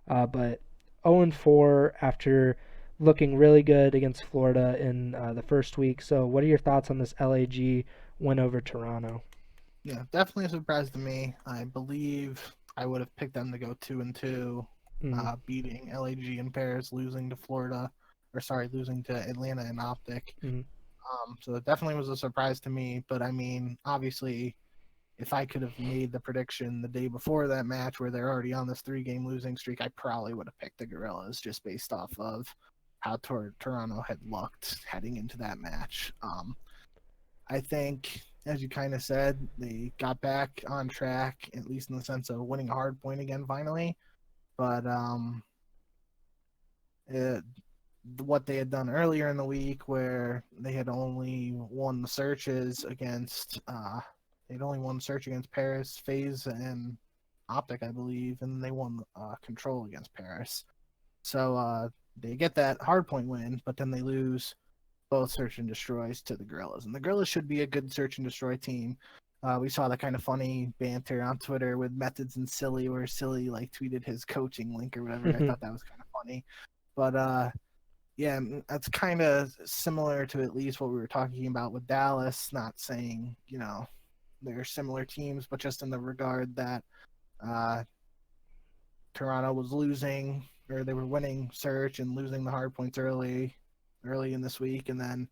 but 0-4 after looking really good against Florida in the first week. So, what are your thoughts on this LAG win over Toronto? Yeah, definitely a surprise to me. I believe I would have picked them to go 2-2, Mm-hmm. beating LAG in Paris, losing to Florida, or sorry, losing to Atlanta and Optic. Mm-hmm. So it definitely was a surprise to me. But I mean, obviously, if I could have made the prediction the day before that match where they're already on this 3-game losing streak, I probably would have picked the Gorillas just based off of how Toronto had looked heading into that match. I think, as you kind of said, they got back on track, at least in the sense of winning a hard point again finally. But it, what they had done earlier in the week, where they had only won the searches against, they'd only won search against Paris, FaZe, and Optic, I believe, and they won control against Paris. So they get that hardpoint win, but then they lose both search and destroys to the Gorillas, and the Gorillas should be a good search and destroy team. We saw that kind of funny banter on Twitter with Methods and Silly, where Silly like tweeted his coaching link or whatever. I thought that was kind of funny, but yeah, that's kind of similar to at least what we were talking about with Dallas. Not saying they're similar teams, but just in the regard that uh, Toronto was losing, or they were winning search and losing the hard points early in this week, and then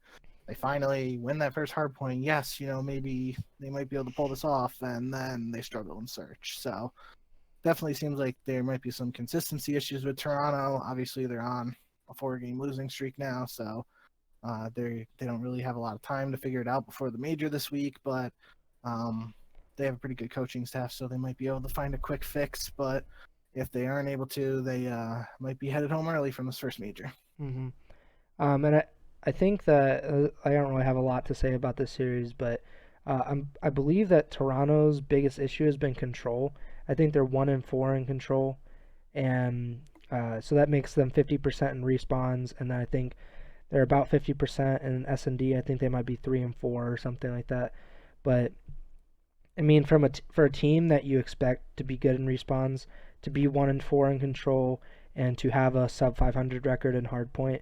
they finally win that first hard point. Yes, maybe they might be able to pull this off, and then they struggle in search. So definitely seems like there might be some consistency issues with Toronto. Obviously, they're on a 4-game losing streak now, so they don't really have a lot of time to figure it out before the major this week. But they have a pretty good coaching staff, so they might be able to find a quick fix. But if they aren't able to, they might be headed home early from this first major. Mm-hmm. And I think that I don't really have a lot to say about this series, but I believe that Toronto's biggest issue has been control. I think they're 1-4 in control, and so that makes them 50% in respawns. And then I think They're about 50%, and S&D I think they might be 3-4 or something like that. But I mean, for a team that you expect to be good in respawns, to be 1-4 in control, and to have a sub 500 record in hardpoint,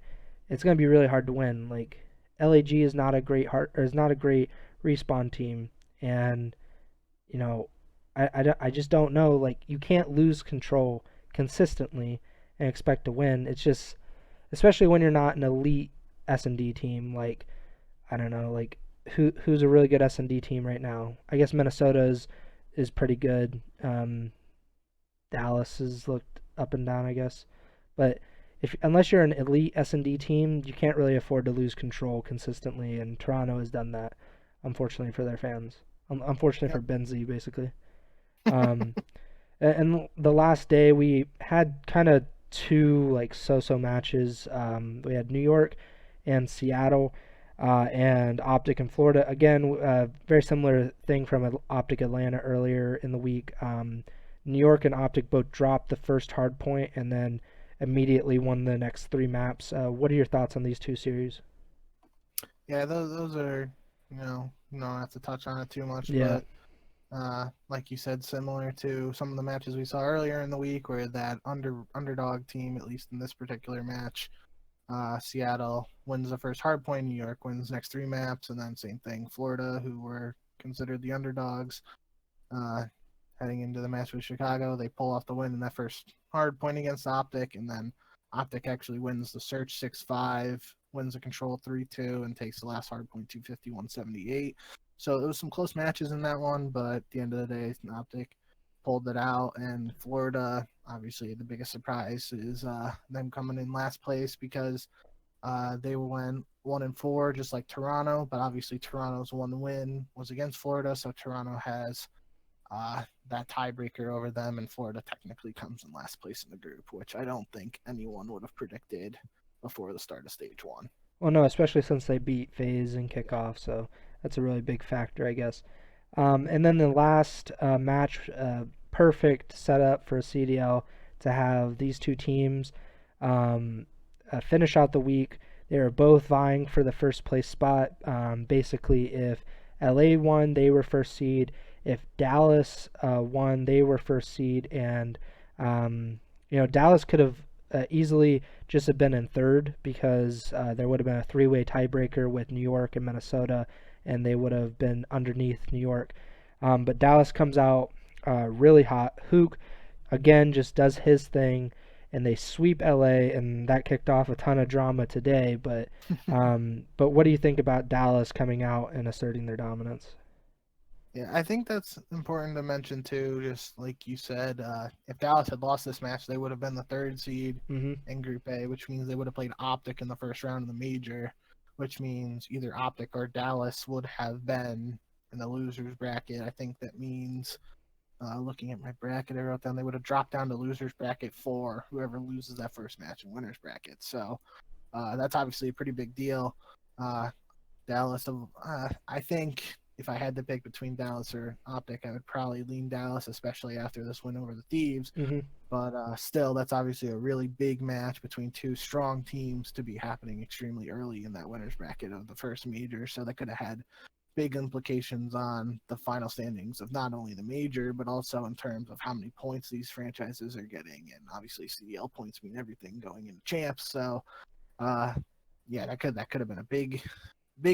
it's going to be really hard to win. Like LAG is not a great is not a great respawn team, and you know, I just don't know. Like you can't lose control consistently and expect to win. It's just especially when you're not an elite S&D team. Like I don't know, like who's a really good S&D team right now? I guess Minnesota is pretty good. Dallas has looked up and down, I guess, but if unless you're an elite S&D team, you can't really afford to lose control consistently, and Toronto has done that, unfortunately for their fans. Unfortunately for Yep. Benzie, basically. Um, and the last day we had kind of two like so-so matches. We had New York and Seattle, and Optic in Florida. Again, very similar thing from Optic Atlanta earlier in the week. New York and Optic both dropped the first hard point and then immediately won the next three maps. What are your thoughts on these two series? Yeah, those are, you don't have to touch on it too much, Yeah. but like you said, similar to some of the matches we saw earlier in the week, where that underdog team, at least in this particular match, Seattle wins the first hard point, New York wins next three maps, and then same thing, Florida, who were considered the underdogs, uh, heading into the match with Chicago, they pull off the win in that first hard point against Optic, and then Optic actually wins the search 6-5, wins the control 3-2, and takes the last hard point 250-178. So it was some close matches in that one, but at the end of the day, Optic pulled it out, and Florida, obviously the biggest surprise is them coming in last place because they went 1-4, just like Toronto, but obviously Toronto's one win was against Florida, so Toronto has that tiebreaker over them, and Florida technically comes in last place in the group, which I don't think anyone would have predicted before the start of stage one. Well, no, especially since they beat FaZe in kickoff, so that's a really big factor, I guess. And then the last match, perfect setup for CDL to have these two teams finish out the week. They were both vying for the first place spot. Basically, if LA won, they were first seed. If Dallas won, they were first seed. And, Dallas could have easily just have been in third because there would have been a three-way tiebreaker with New York and Minnesota, and they would have been underneath New York. But Dallas comes out really hot. Hook again just does his thing, and they sweep LA, and that kicked off a ton of drama today. But what do you think about Dallas coming out and asserting their dominance? Yeah, I think that's important to mention too. Just like you said, if Dallas had lost this match, they would have been the third seed Mm-hmm. in Group A, which means they would have played Optic in the first round of the major, which means either Optic or Dallas would have been in the losers bracket. I think that means, looking at my bracket I wrote down, they would have dropped down to losers bracket 4, whoever loses that first match in winners bracket. So that's obviously a pretty big deal. Uh, Dallas. I think if I had to pick between Dallas or Optic, I would probably lean Dallas, especially after this win over the Thieves. Mm-hmm. But still, that's obviously a really big match between two strong teams to be happening extremely early in that winners bracket of the first major. So that could have had big implications on the final standings of not only the major, but also in terms of how many points these franchises are getting. And obviously, CDL points mean everything going into champs. So, uh, yeah, that could have been a big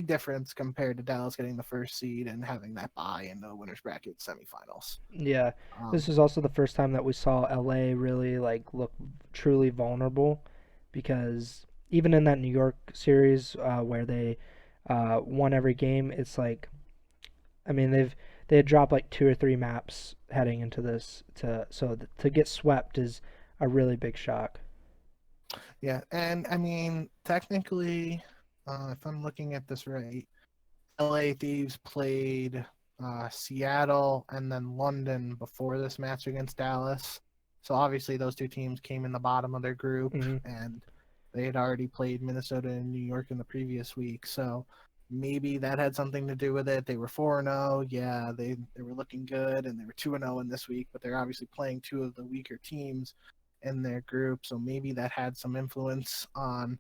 difference compared to Dallas getting the first seed and having that bye in the winners bracket semifinals. Yeah, Um, this is also the first time that we saw LA really like look truly vulnerable, because even in that New York series where they won every game, it's like I mean they had dropped like two or three maps heading into this to get swept is a really big shock. yeah, and I mean, technically, if I'm looking at this right, LA Thieves played Seattle and then London before this match against Dallas. So obviously, those two teams came in the bottom of their group, Hmm. and they had already played Minnesota and New York in the previous week. So maybe that had something to do with it. They were 4-0. Yeah, they were looking good, and they were 2-0 in this week, but they're obviously playing two of the weaker teams in their group. So maybe that had some influence on,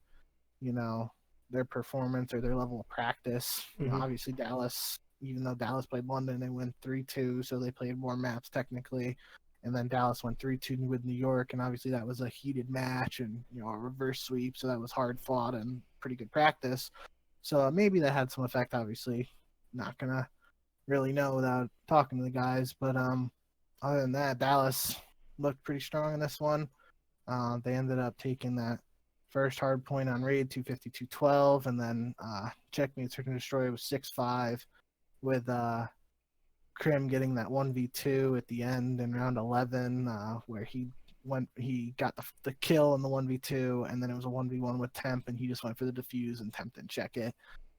you know, their performance or their level of practice. Hmm. Obviously Dallas, even though Dallas played London, they went 3-2, so they played more maps technically. And then Dallas went 3-2 with New York, and obviously that was a heated match and a reverse sweep, so that was hard fought and pretty good practice. So maybe that had some effect. Obviously, not gonna really know without talking to the guys, but other than that, Dallas looked pretty strong in this one. They ended up taking that first hard point on raid 250-212, and then checkmate search and destroy was 6-5 with Krim getting that 1v2 at the end in round 11, where he got the kill in the 1v2, and then it was a 1v1 with Temp, and he just went for the defuse, and Temp didn't check it.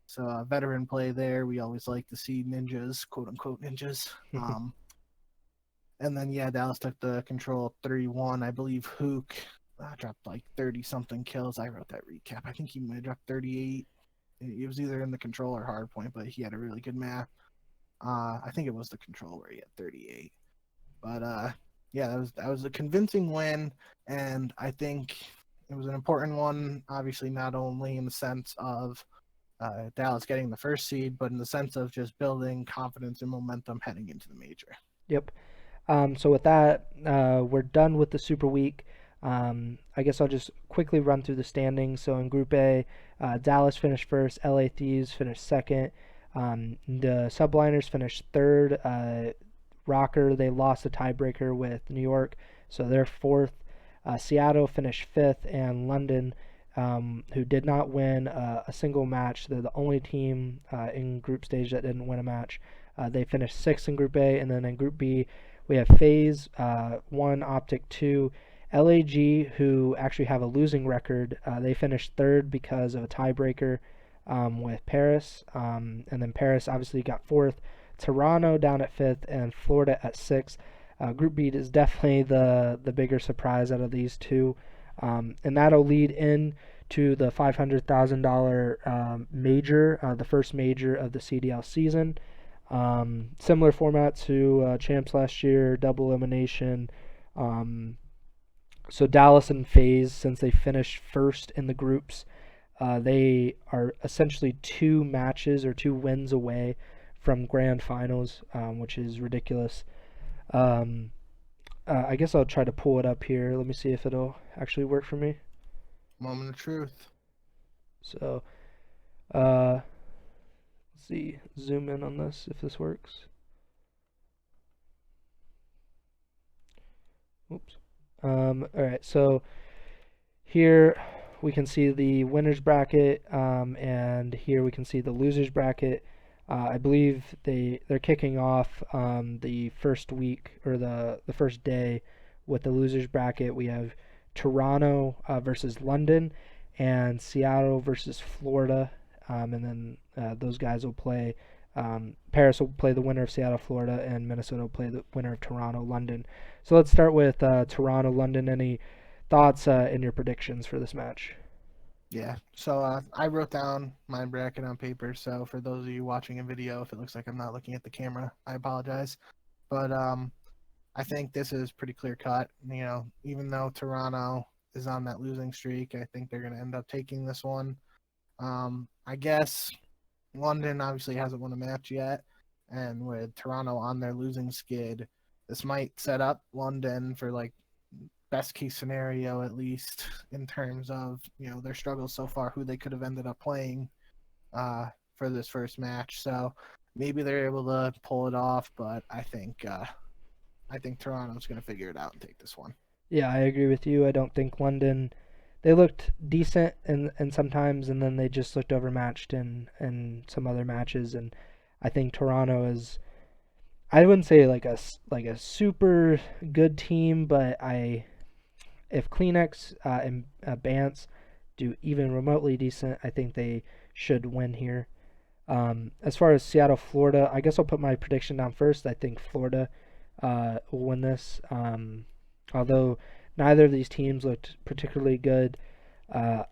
So veteran play there. We always like to see ninjas, quote unquote ninjas. And then Dallas took the control 3-1. I believe Hook dropped like 30 something kills. I wrote that recap. I think he might have dropped 38. It was either in the control or hard point, but he had a really good map. I think it was the control where he had 38. But that was a convincing win, and I think it was an important one. Obviously, not only in the sense of Dallas getting the first seed, but in the sense of just building confidence and momentum heading into the major. Yep. So with that, we're done with the Super Week. I guess I'll just quickly run through the standings. So in Group A, Dallas finished first, LA Thieves finished second, the Subliners finished third. Rocker, they lost a tiebreaker with New York, so they're fourth. Seattle finished fifth, and London, who did not win a single match, they're the only team in group stage that didn't win a match. They finished sixth in Group A, and then in Group B, we have FaZe 1, Optic 2, LAG, who actually have a losing record. They finished third because of a tiebreaker with Paris, and then Paris obviously got fourth. Toronto down at fifth, and Florida at sixth. Group B is definitely the bigger surprise out of these two, and that'll lead in to the $500,000 major, the first major of the CDL season. Similar format to champs last year, double elimination. So Dallas and FaZe, since they finished first in the groups, they are essentially 2 matches or 2 wins away from grand finals, which is ridiculous. I guess I'll try to pull it up here. Let me see if it'll actually work for me. Moment of truth. So, let's see, zoom in on this if this works. Oops. All right, so here we can see the winners bracket, and here we can see the losers bracket. I believe they're kicking off the first week or the first day with the losers bracket. We have Toronto versus London, and Seattle versus Florida, and then those guys will play. Paris will play the winner of Seattle, Florida, and Minnesota will play the winner of Toronto, London. So let's start with Toronto, London. Any thoughts in your predictions for this match? Yeah, so I wrote down my bracket on paper. So for those of you watching a video, if it looks like I'm not looking at the camera, I apologize. But I think this is pretty clear cut. Even though Toronto is on that losing streak, I think they're going to end up taking this one. I guess London obviously hasn't won a match yet, and with Toronto on their losing skid, this might set up London for like best case scenario, at least in terms of their struggles so far, who they could have ended up playing for this first match. So maybe they're able to pull it off, but I think Toronto's going to figure it out and take this one. Yeah, I agree with you. I don't think London. They looked decent and sometimes, and then they just looked overmatched in some other matches. And I think Toronto is. I wouldn't say like a super good team, but if Kleenex and Bance do even remotely decent, I think they should win here. As far as Seattle, Florida, I guess I'll put my prediction down first. I think Florida will win this. Although neither of these teams looked particularly good, I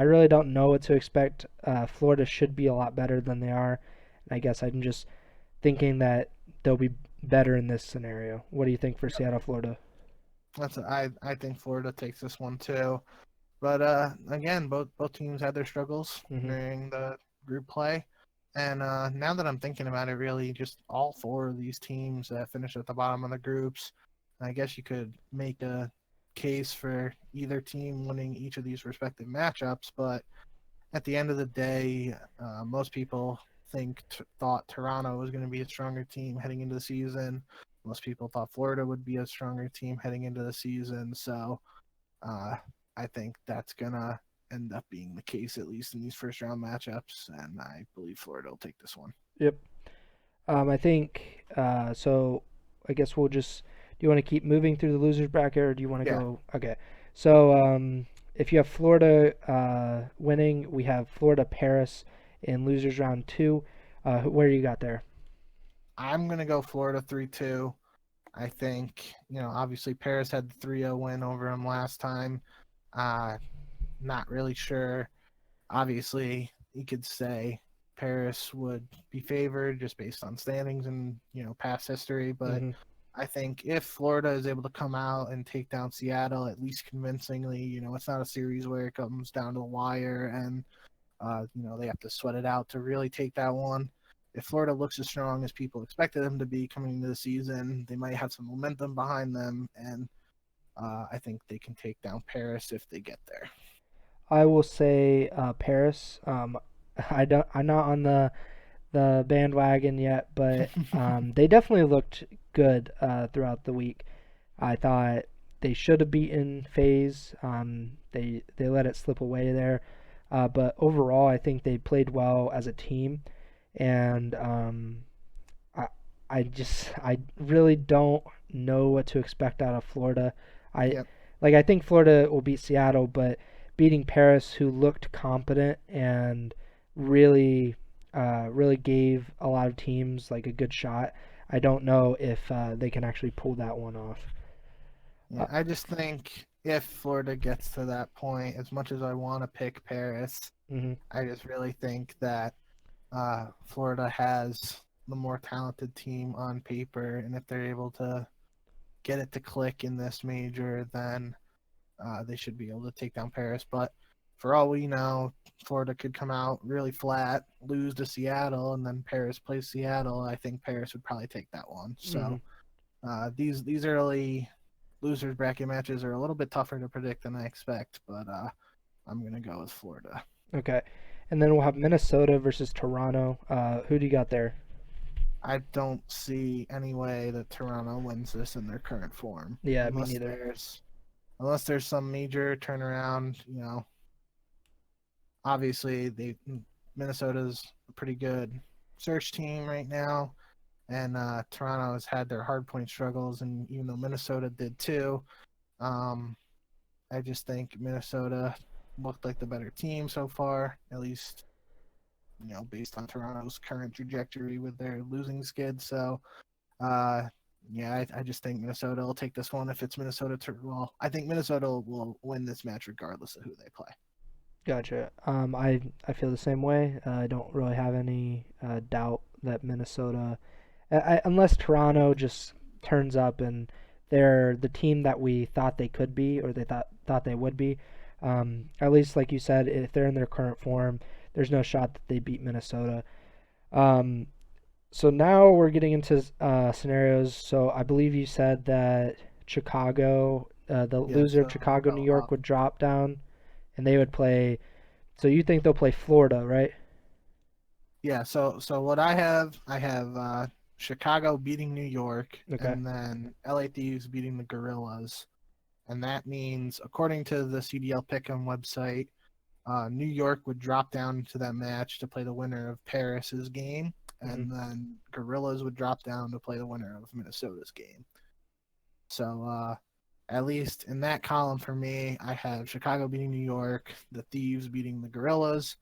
really don't know what to expect. Florida should be a lot better than they are. And I guess I'm just thinking that they'll be better in this scenario. What do you think for Seattle, Florida? I think Florida takes this one too. But again, both teams had their struggles Hmm. during the group play. And now that I'm thinking about it, really, just all four of these teams that finished at the bottom of the groups, I guess you could make a case for either team winning each of these respective matchups. But at the end of the day, most people thought Toronto was going to be a stronger team heading into the season. Most people thought Florida would be a stronger team heading into the season. So uh, I think that's gonna end up being the case at least in these first round matchups, and I believe Florida will take this one. Yep. I think so. I guess we'll just. Do you want to keep moving through the losers bracket, or do you want to Yeah, go? Okay. So if you have Florida winning, we have Florida Paris in losers round two. Where you got there? I'm gonna go Florida 3-2. I think obviously Paris had the 3-0 win over them last time. Uh, Not really sure. Obviously, you could say Paris would be favored just based on standings and past history, but Hmm. I think if Florida is able to come out and take down Seattle at least convincingly, it's not a series where it comes down to the wire and they have to sweat it out to really take that one. If Florida looks as strong as people expected them to be coming into the season, they might have some momentum behind them, and I think they can take down Paris if they get there. I will say Paris. I don't. I'm not on the bandwagon yet, but they definitely looked good throughout the week. I thought they should have beaten FaZe. They let it slip away there, but overall, I think they played well as a team, and I I really don't know what to expect out of Florida. I Yep. I think Florida will beat Seattle, but beating Paris, who looked competent and really really gave a lot of teams like a good shot. I don't know if they can actually pull that one off. Yeah, Uh, I just think if Florida gets to that point, as much as I want to pick Paris, mhm. I just really think that Florida has the more talented team on paper, and if they're able to get it to click in this major, then they should be able to take down Paris. But for all we know, Florida could come out really flat, lose to Seattle, and then Paris plays Seattle. I think Paris would probably take that one. Mhm. So these early losers bracket matches are a little bit tougher to predict than I expect, but I'm gonna go with Florida. Okay. And then we'll have Minnesota versus Toronto. Who do you got there? I don't see any way that Toronto wins this in their current form, Yeah, me neither. unless there's some major turnaround. Obviously Minnesota's a pretty good search team right now, and Toronto has had their hard point struggles, and even though Minnesota did too, um, I just think Minnesota looked like the better team so far, at least based on Toronto's current trajectory with their losing skid. So, uh, yeah, I just think Minnesota will take this one. If it's Minnesota, well, I think Minnesota will win this match regardless of who they play. Gotcha. I feel the same way. I don't really have any doubt that Minnesota, unless Toronto just turns up and they're the team that we thought they could be or they thought they would be. At least, like you said, if they're in their current form, there's no shot that they beat Minnesota. Um, so now we're getting into scenarios. So I believe you said that Chicago, the Yeah, loser of so they Chicago, New fell York off. would drop down, and they would play. So you think they'll play Florida, right? Yeah, so what I have Chicago beating New York, Okay. and then LA Thieves beating the Gorillas, and that means according to the CDL Pick'em website, New York would drop down to that match to play the winner of Paris's game, Hmm. and then Gorillas would drop down to play the winner of Minnesota's game. So at least in that column for me, I have Chicago beating New York, the Thieves beating the Gorillas,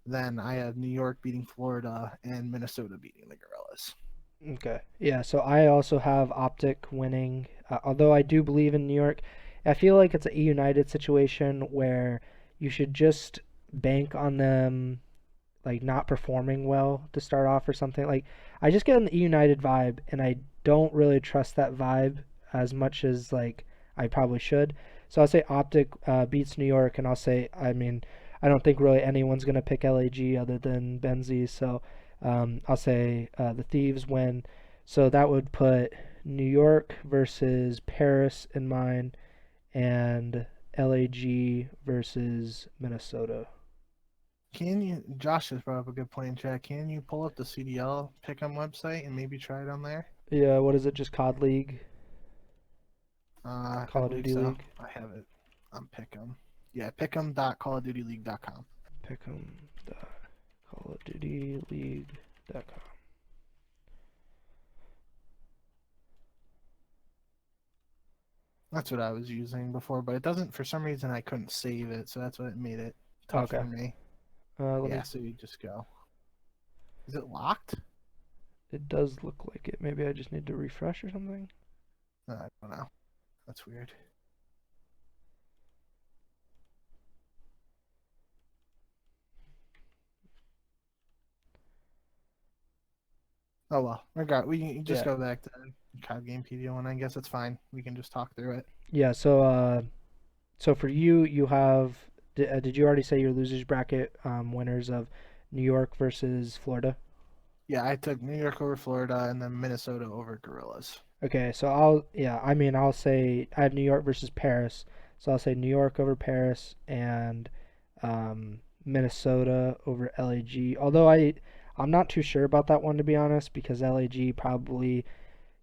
then I have New York beating Florida, and Minnesota beating the Gorillas. Okay. Yeah. So I also have Optic winning, although I do believe in New York. I feel like it's a United situation where you should just bank on them like not performing well to start off or something. Like I just get an E United vibe, and I don't really trust that vibe as much as like I probably should. So I'll say Optic beats New York, and I'll say, I mean, I don't think really anyone's gonna pick LAG other than Benzie. So I'll say the Thieves win. So that would put New York versus Paris in mine, and LAG versus Minnesota. Can you? Josh just brought up a good point in chat. Can you pull up the CDL Pick'em website and maybe try it on there? Yeah, what is it? Just COD League, I Call of believe Duty so. League. I have it on Pick'em. Yeah, pick'em.callofdutyleague.com. Pick'em.callofdutyleague.com. That's what I was using before, but it doesn't. For some reason, I couldn't save it, so that's what made it tough Okay. for me. Let Yeah, me. so you just go. Is it locked? It does look like it. Maybe I just need to refresh or something. I don't know. That's weird. Oh well, we can just Yeah. go back to COD Game PD1. I guess it's fine. We can just talk through it. Yeah. So for you, you have. Did you already say your losers bracket winners of New York versus Florida? Yeah, I took New York over Florida and then Minnesota over Gorillas. Okay, so I'll say I have New York versus Paris. So I'll say New York over Paris and Minnesota over LAG. Although I'm not too sure about that one to be honest because LAG probably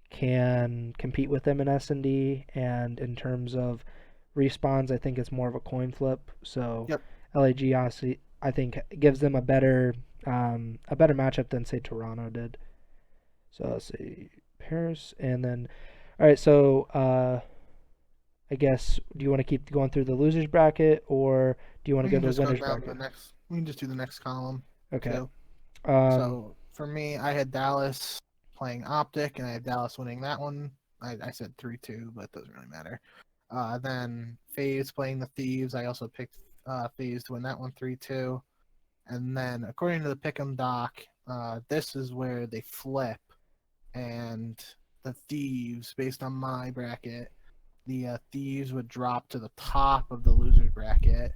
can compete with them in S&D and in terms of respawns, I think it's more of a coin flip. So Yep. LAG honestly I think gives them a better matchup than say Toronto did. So I'll say Paris, and then, all right. So I guess do you want to keep going through the losers bracket, or do you want to We go can to the just go winners down to the bracket? next. We can just do the next column Okay. too. Um. So for me, I had Dallas playing Optic, and I had Dallas winning that one. I said 3-2, but it doesn't really matter. Then FaZe playing the Thieves. I also picked FaZe to win that one 3-2. And then according to the Pick'em doc, this is where they flip, and the Thieves, based on my bracket, the Thieves would drop to the top of the losers bracket,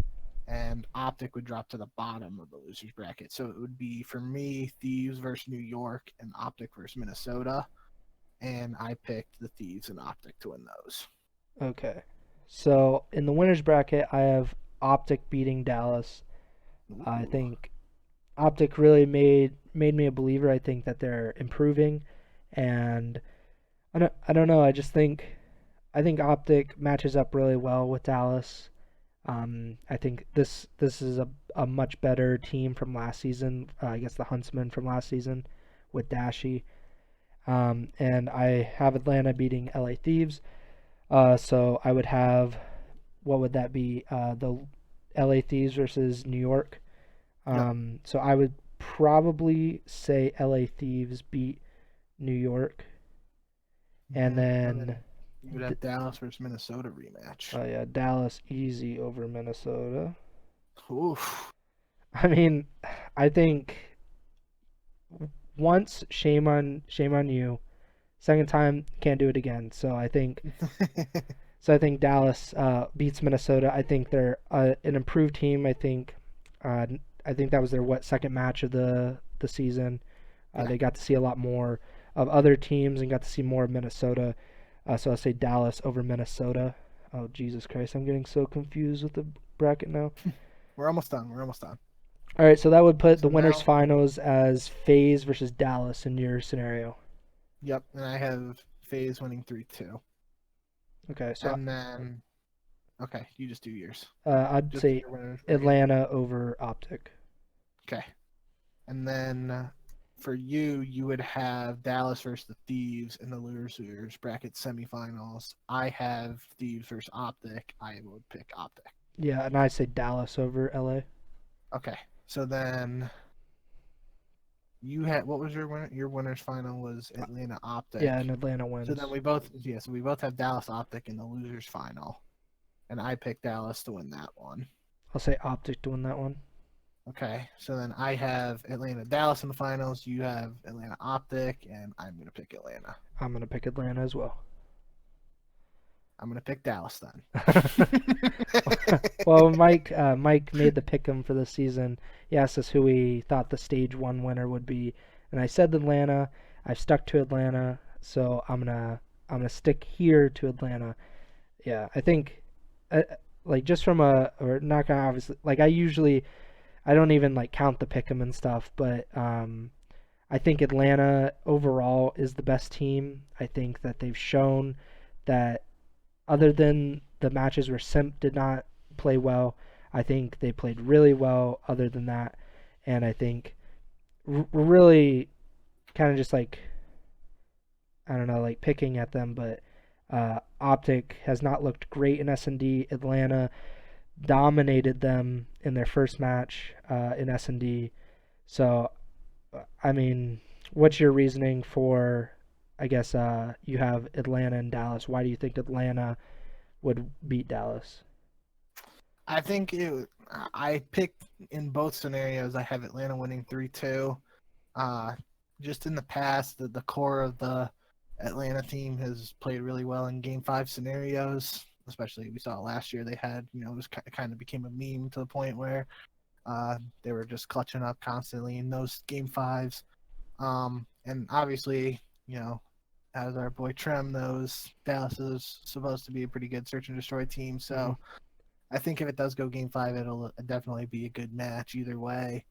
and Optic would drop to the bottom of the losers bracket. So it would be for me Thieves versus New York and Optic versus Minnesota, and I picked the Thieves and Optic to win those. Okay. So in the winners bracket, I have Optic beating Dallas. I Ooh. think Optic really made me a believer. I think that they're improving, and I don't know. I think Optic matches up really well with Dallas. I think this is a much better team from last season. I guess the Huntsman from last season with Dashi. And I have Atlanta beating LA Thieves. So I would have what would that be? The LA Thieves versus New York. Yep. So I would probably say LA Thieves beat New York, and Mm-hmm. And then then you would have Dallas versus Minnesota rematch. oh yeah, Dallas easy over Minnesota. Oof. I mean, I think once shame on you. Second time can't do it again. So I think Dallas beats Minnesota. I think they're an improved team. Uh, I think that was their second match of the season. Yeah. They got to see a lot more of other teams and got to see more of Minnesota. So I'll say Dallas over Minnesota. Oh Jesus Christ, I'm getting so confused with the bracket now. We're almost done. We're almost done. All right, so that would put the So winners now, finals as FaZe versus Dallas in your scenario. yep. And I have FaZe winning 3-2. Okay, so And then, okay, you just do yours. I'd Just do say your winners bracket. Atlanta over Optic. Okay. And then for you, you would have Dallas versus the Thieves in the losers bracket semifinals. I have Thieves versus Optic. I would pick Optic. Yeah, and I say Dallas over LA. Okay. So then you had, what was your winner? Your winner's final was Atlanta Yeah, Optic. and Atlanta So then wins. so we both have Dallas Optic in the losers final. And I picked Dallas to win that one. I'll say Optic to win that one. Okay, so then I have Atlanta Dallas in the finals. You have Atlanta Optic, and I'm gonna pick Atlanta. I'm gonna pick Atlanta as well. I'm gonna pick Dallas then. Well, Mike made the pick'em for this season. He asked us who we thought the stage one winner would be, and I said Atlanta. I've stuck to Atlanta, so I'm gonna stick here to Atlanta. Yeah, I think, uh, like just from a or not gonna obviously like I don't even like count the pick'em and stuff, but I think Atlanta overall is the best team. I think that they've shown that other than the matches where Simp did not play well, I think they played really well other than that. And I think we're really kind of just like, I don't know, like picking at them, but Optic has not looked great in S&D. Atlanta dominated them in their first match in S&D. So, I mean, what's your reasoning for, I guess, you have Atlanta and Dallas. Why do you think Atlanta would beat Dallas? I think I picked in both scenarios. I have Atlanta winning 3-2. Uh, just in the past, the core of the Atlanta team has played really well in Game 5 scenarios. Especially, we saw last year they had, it was kind of became a meme to the point where they were just clutching up constantly in those Game 5s. And obviously, as our boy Trem knows, Dallas is supposed to be a pretty good search and destroy team. Hmm. So I think if it does go Game 5, it'll definitely be a good match either way.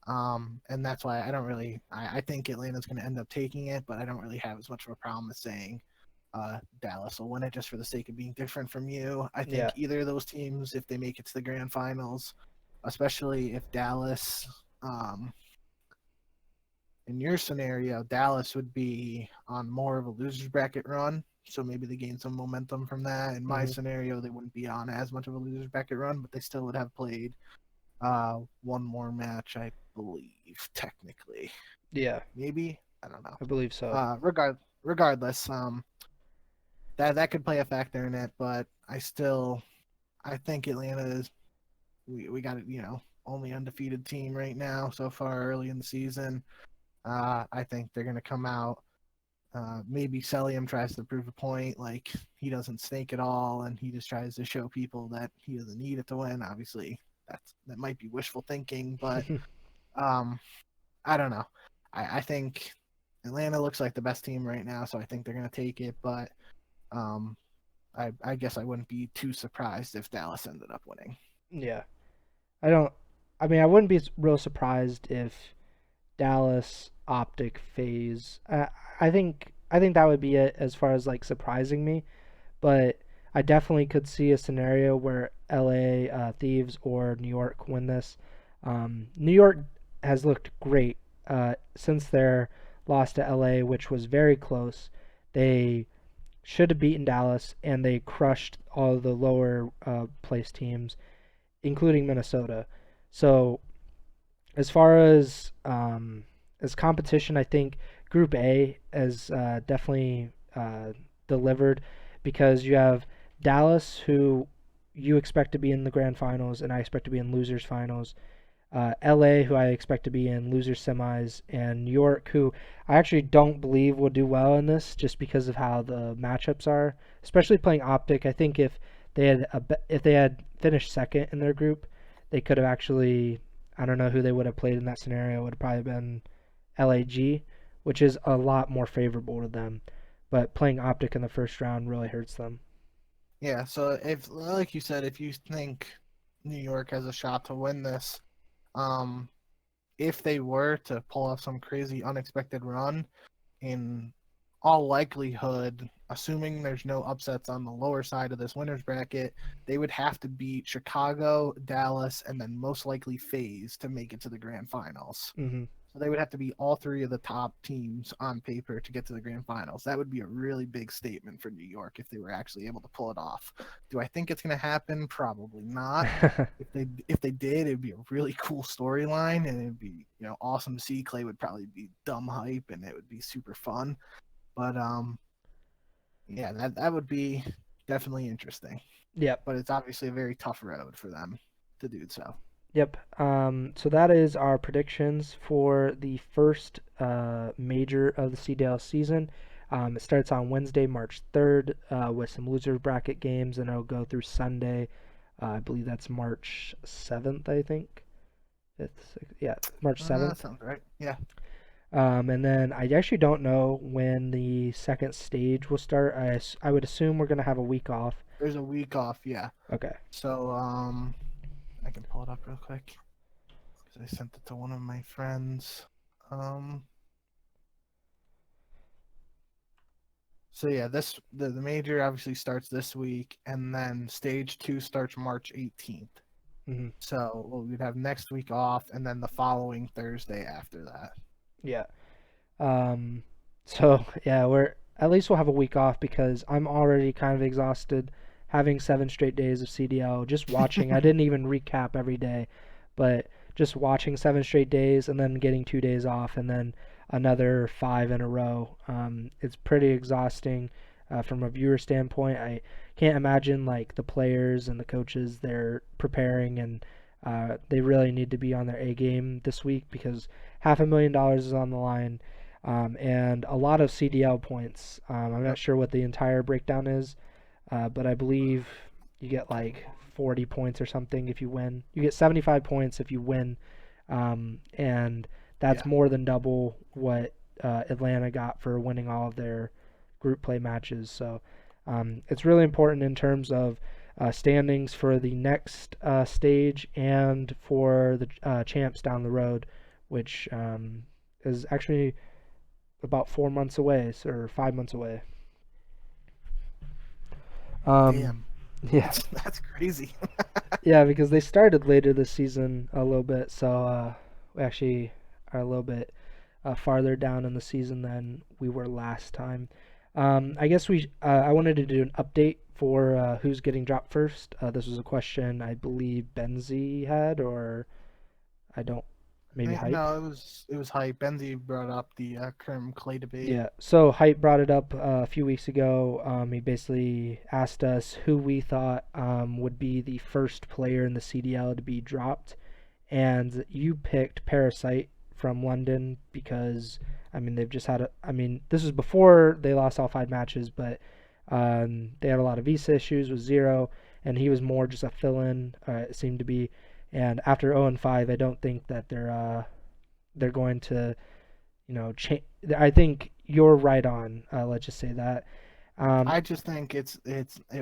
And that's why I don't really. I think Atlanta's going to end up taking it, but I don't really have as much of a problem as saying Dallas will win it just for the sake of being different from you. I think Yeah. either of those teams, if they make it to the grand finals, especially if Dallas, in your scenario, Dallas would be on more of a loser's bracket run. So maybe they gain some momentum from that. In my Hmm. scenario, they wouldn't be on as much of a loser's bracket run, but they still would have played one more match, I believe, technically. Yeah, Maybe I don't know. I believe so. Regardless, that could play a factor in it, but I think Atlanta is we got it, only undefeated team right now so far early in the season. I think they're gonna come out. Maybe Celium tries to prove a point, like he doesn't snake at all, and he just tries to show people that he doesn't need it to win. Obviously, that might be wishful thinking, but um, I don't know. I think Atlanta looks like the best team right now, so I think they're gonna take it. But um, I guess I wouldn't be too surprised if Dallas ended up winning. Yeah, I don't. I mean, I wouldn't be real surprised if Dallas Optic phase. I think that would be it as far as like surprising me. But I definitely could see a scenario where LA Thieves or New York win this. New York has looked great since their loss to LA, which was very close. They should have beaten Dallas, and they crushed all the lower place teams, including Minnesota. So as far as competition, I think Group A has definitely delivered because you have Dallas, who you expect to be in the grand finals, and I expect to be in losers finals. LA, who I expect to be in losers semis, and New York, who I actually don't believe will do well in this, just because of how the matchups are. Especially playing Optic, I think if they had finished second in their group, they could have actually. I don't know who they would have played in that scenario. It would have probably been LAG, which is a lot more favorable to them. But playing Optic in the first round really hurts them. Yeah, so if like you said, if you think New York has a shot to win this, um, if they were to pull off some crazy unexpected run, in all likelihood, assuming there's no upsets on the lower side of this winners bracket, they would have to beat Chicago, Dallas, and then most likely FaZe to make it to the grand finals. Hmm. So they would have to be all three of the top teams on paper to get to the grand finals. That would be a really big statement for New York if they were actually able to pull it off. Do I think it's going to happen? Probably not. If they did, it'd be a really cool storyline, and it'd be awesome to see. Clay would probably be dumb hype, and it would be super fun. But yeah, that would be definitely interesting. Yep. But it's obviously a very tough road for them to do so. Yep. So that is our predictions for the first major of the CDL season. It starts on Wednesday, March 3rd, with some loser bracket games, and it'll go through Sunday. I believe that's March 7th, I think. Yeah, March That 7th. sounds right. Yeah. And then I actually don't know when the second stage will start. I would assume we're going to have a week off. There's a week off. Yeah. Okay. So I can pull it up real quick because I sent it to one of my friends. Um. So yeah, the major obviously starts this week, and then stage 2 starts March 18th. Hmm. So we'd have next week off, and then the following Thursday after that. Yeah. Um, so yeah, we're at least we'll have a week off because I'm already kind of exhausted having 7 straight days of CDL. Just watching, I didn't even recap every day, but just watching 7 straight days and then getting 2 days off and then another five in a row. It's pretty exhausting from a viewer standpoint. I can't imagine like the players and the coaches they're preparing and they really need to be on their A game this week because $500,000 is on the line and a lot of CDL points. I'm not Yep. sure what the entire breakdown is, but I believe you get like 40 points or something if you win. You get 75 points if you win, and that's Yeah. more than double what Atlanta got for winning all of their group play matches. So it's really important in terms of standings for the next stage and for the champs down the road, which is actually about 4 months away or 5 months away. Um, Damn. yeah, That's crazy. yeah, because they started later this season a little bit, so we actually are a little bit farther down in the season than we were last time. I guess I wanted to do an update for who's getting dropped first. This was a question I believe Benzie had, or I don't, maybe Hype. No, it was hype. Benzie brought up the Kerm Clay debate. Yeah, so Hype brought it up a few weeks ago. He basically asked us who we thought would be the first player in the CDL to be dropped, and you picked Parasite from London because I mean they've just had a. I mean this was before they lost all 5 matches, but they had a lot of visa issues with Zero, and he was more just a fill-in. It seemed to be, and after 0-5, I don't think that they're going to change. I think you're right on. Let's just say that. Um, I just think it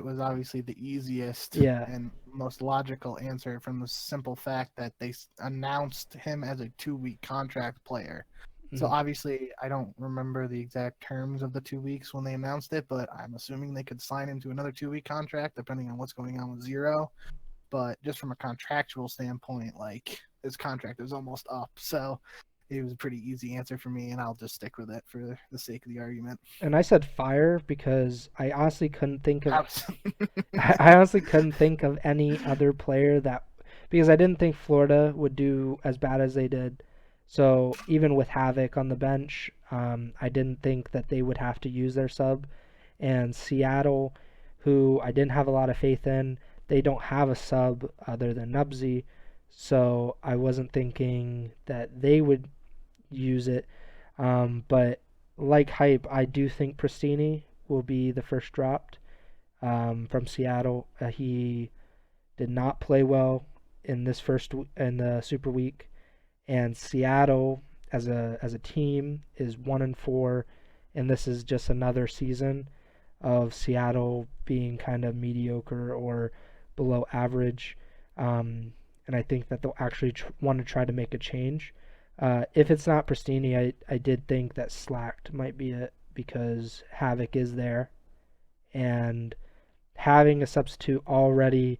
was obviously the easiest yeah. and most logical answer from the simple fact that they announced him as a 2-week contract player. So Mhm. obviously, I don't remember the exact terms of the 2 weeks when they announced it, but I'm assuming they could sign him to another 2-week contract depending on what's going on with Zero. But just from a contractual standpoint, like his contract is almost up, so it was a pretty easy answer for me, and I'll just stick with it for the sake of the argument. And I said fire because I honestly couldn't think of. I was I honestly couldn't think of any other player that because I didn't think Florida would do as bad as they did. So even with Havoc on the bench, I didn't think that they would have to use their sub. And Seattle, who I didn't have a lot of faith in, they don't have a sub other than Nubsy. So I wasn't thinking that they would use it. But like Hype, I do think Pristini will be the first dropped from Seattle. He did not play well in this in the Super Week, and Seattle as a team is 1-4, and this is just another season of Seattle being kind of mediocre or below average. And I think that they'll actually want to try to make a change. If it's not Pristini, I did think that Slacked might be it because Havoc is there, and having a substitute already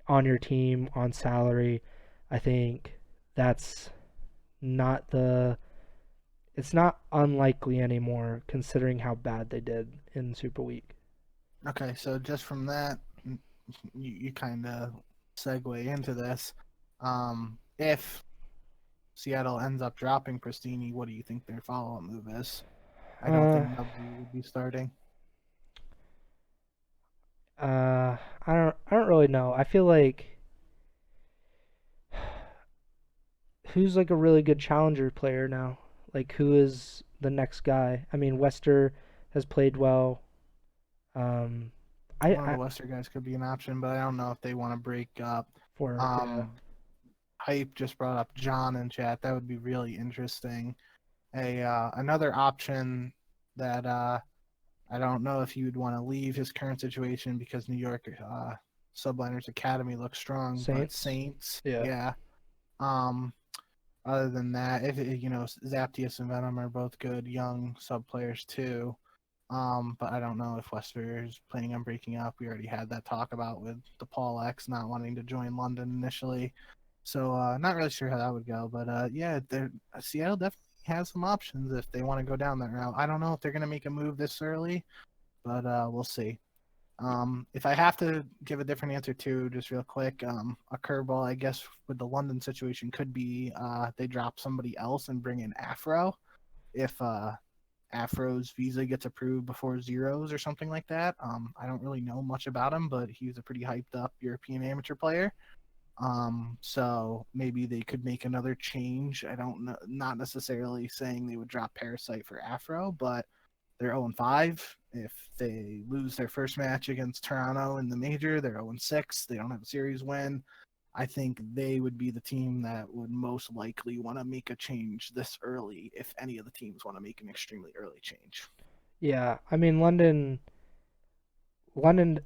on your team on salary, I think that's not the. It's not unlikely anymore considering how bad they did in Super Week. okay. So just from that, you kind of segue into this. If Seattle ends up dropping Pristini, what do you think their follow-up move is? I don't Uh, think Nubsy would be starting. I don't really know. I feel like who's like a really good challenger player now? Like who is the next guy? I mean, Wester has played well. Um, One of I the Leicester guys could be an option, but I don't know if they want to break up. for yeah, Um, Hype just brought up John in chat. That would be really interesting. Another option that I don't know if you would want to leave his current situation because New York Subliners Academy looks strong, but Saints. Saints, Yeah, yeah. Um, Other than that, if Zaptius and Venom are both good young sub players too. But I don't know if Leicester is planning on breaking up. We already had that talk about with the Paul X not wanting to join London initially. So not really sure how that would go. But yeah, Seattle definitely has some options if they want to go down that route. I don't know if they're going to make a move this early, but we'll see. If I have to give a different answer too, just real quick, a curveball, I guess, with the London situation could be they drop somebody else and bring in Afro if Afro's visa gets approved before zeros or something like that. I don't really know much about him, but he's a pretty hyped up European amateur player. So maybe they could make another change. I don't know, not necessarily saying they would drop Parasite for Afro, but they're 0-5. If they lose their first match against Toronto in the major, they're 0-6. They don't have a series win. I think they would be the team that would most likely want to make a change this early if any of the teams want to make an extremely early change. yeah. I mean, London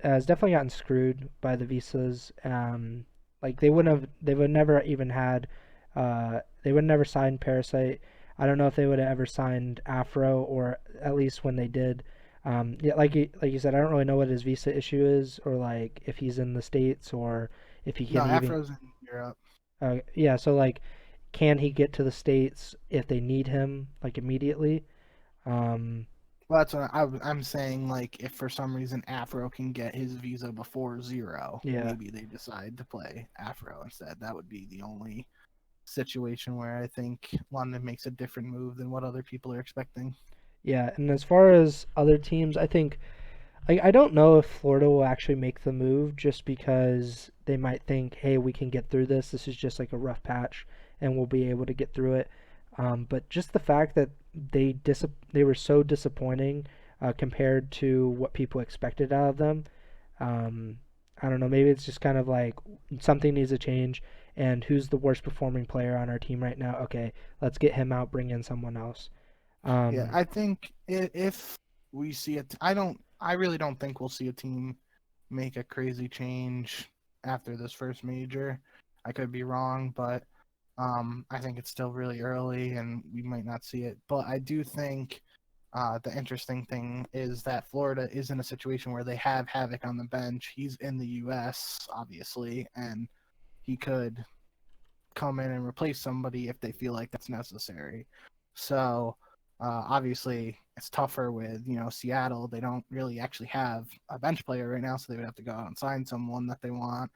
has definitely gotten screwed by the visas. Like they would never even had, they would never signed Parasite. I don't know if they would have ever signed Afro, or at least when they did. Yeah, like you said, I don't really know what his visa issue is, or like if he's in the states, or if he No, can even. Afro's in Europe. Yeah, so like, can he get to the states if they need him like immediately? Um, Well, that's what I'm saying. Like, if for some reason Afro can get his visa before zero, yeah. maybe they decide to play Afro instead. That would be the only situation where I think London makes a different move than what other people are expecting. Yeah, and as far as other teams, I think I don't know if Florida will actually make the move just because they might think, hey, we can get through this. This is just like a rough patch, and we'll be able to get through it. But just the fact that they were so disappointing compared to what people expected out of them. Um, I don't know. Maybe it's just kind of like something needs to change. And who's the worst performing player on our team right now? Okay, let's get him out. Bring in someone else. Yeah, Um, I think if we see it, I really don't think we'll see a team make a crazy change after this first major. I could be wrong, but I think it's still really early and we might not see it. But I do think the interesting thing is that Florida is in a situation where they have Havoc on the bench. He's in the U.S., obviously, and he could come in and replace somebody if they feel like that's necessary. So obviously it's tougher with Seattle. They don't really actually have a bench player right now, so they would have to go out and sign someone that they want.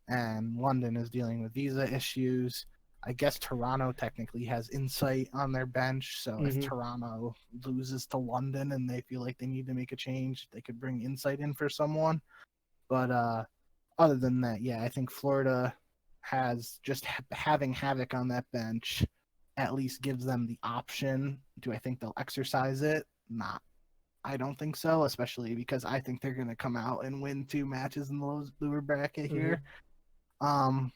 And London is dealing with visa issues. I guess Toronto technically has insight on their bench, so if mhm. Toronto loses to London and they feel like they need to make a change, they could bring insight in for someone. But other than that, yeah, I think Florida has just having Havoc on that bench at least gives them the option. Do I think they'll exercise it? Not. I don't think so, especially because I think they're going to come out and win 2 matches in the lower bracket Mhm. here. Um,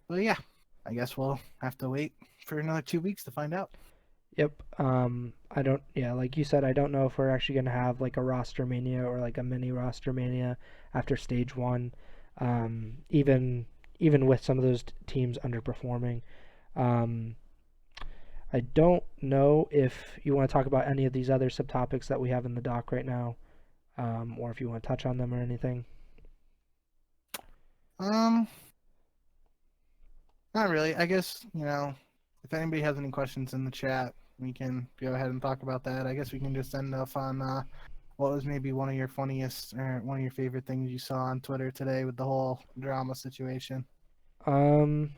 but yeah, I guess we'll have to wait for another 2 weeks to find out. Yep. I don't. Yeah, like you said, I don't know if we're actually gonna have like a roster mania or like a mini roster mania after stage one. Even with some of those teams underperforming. Um, I don't know if you want to talk about any of these other subtopics that we have in the doc right now, or if you want to touch on them or anything. Um, Not really. I guess, if anybody has any questions in the chat, we can go ahead and talk about that. I guess we can just end off on what was maybe one of your funniest or one of your favorite things you saw on Twitter today with the whole drama situation. Um,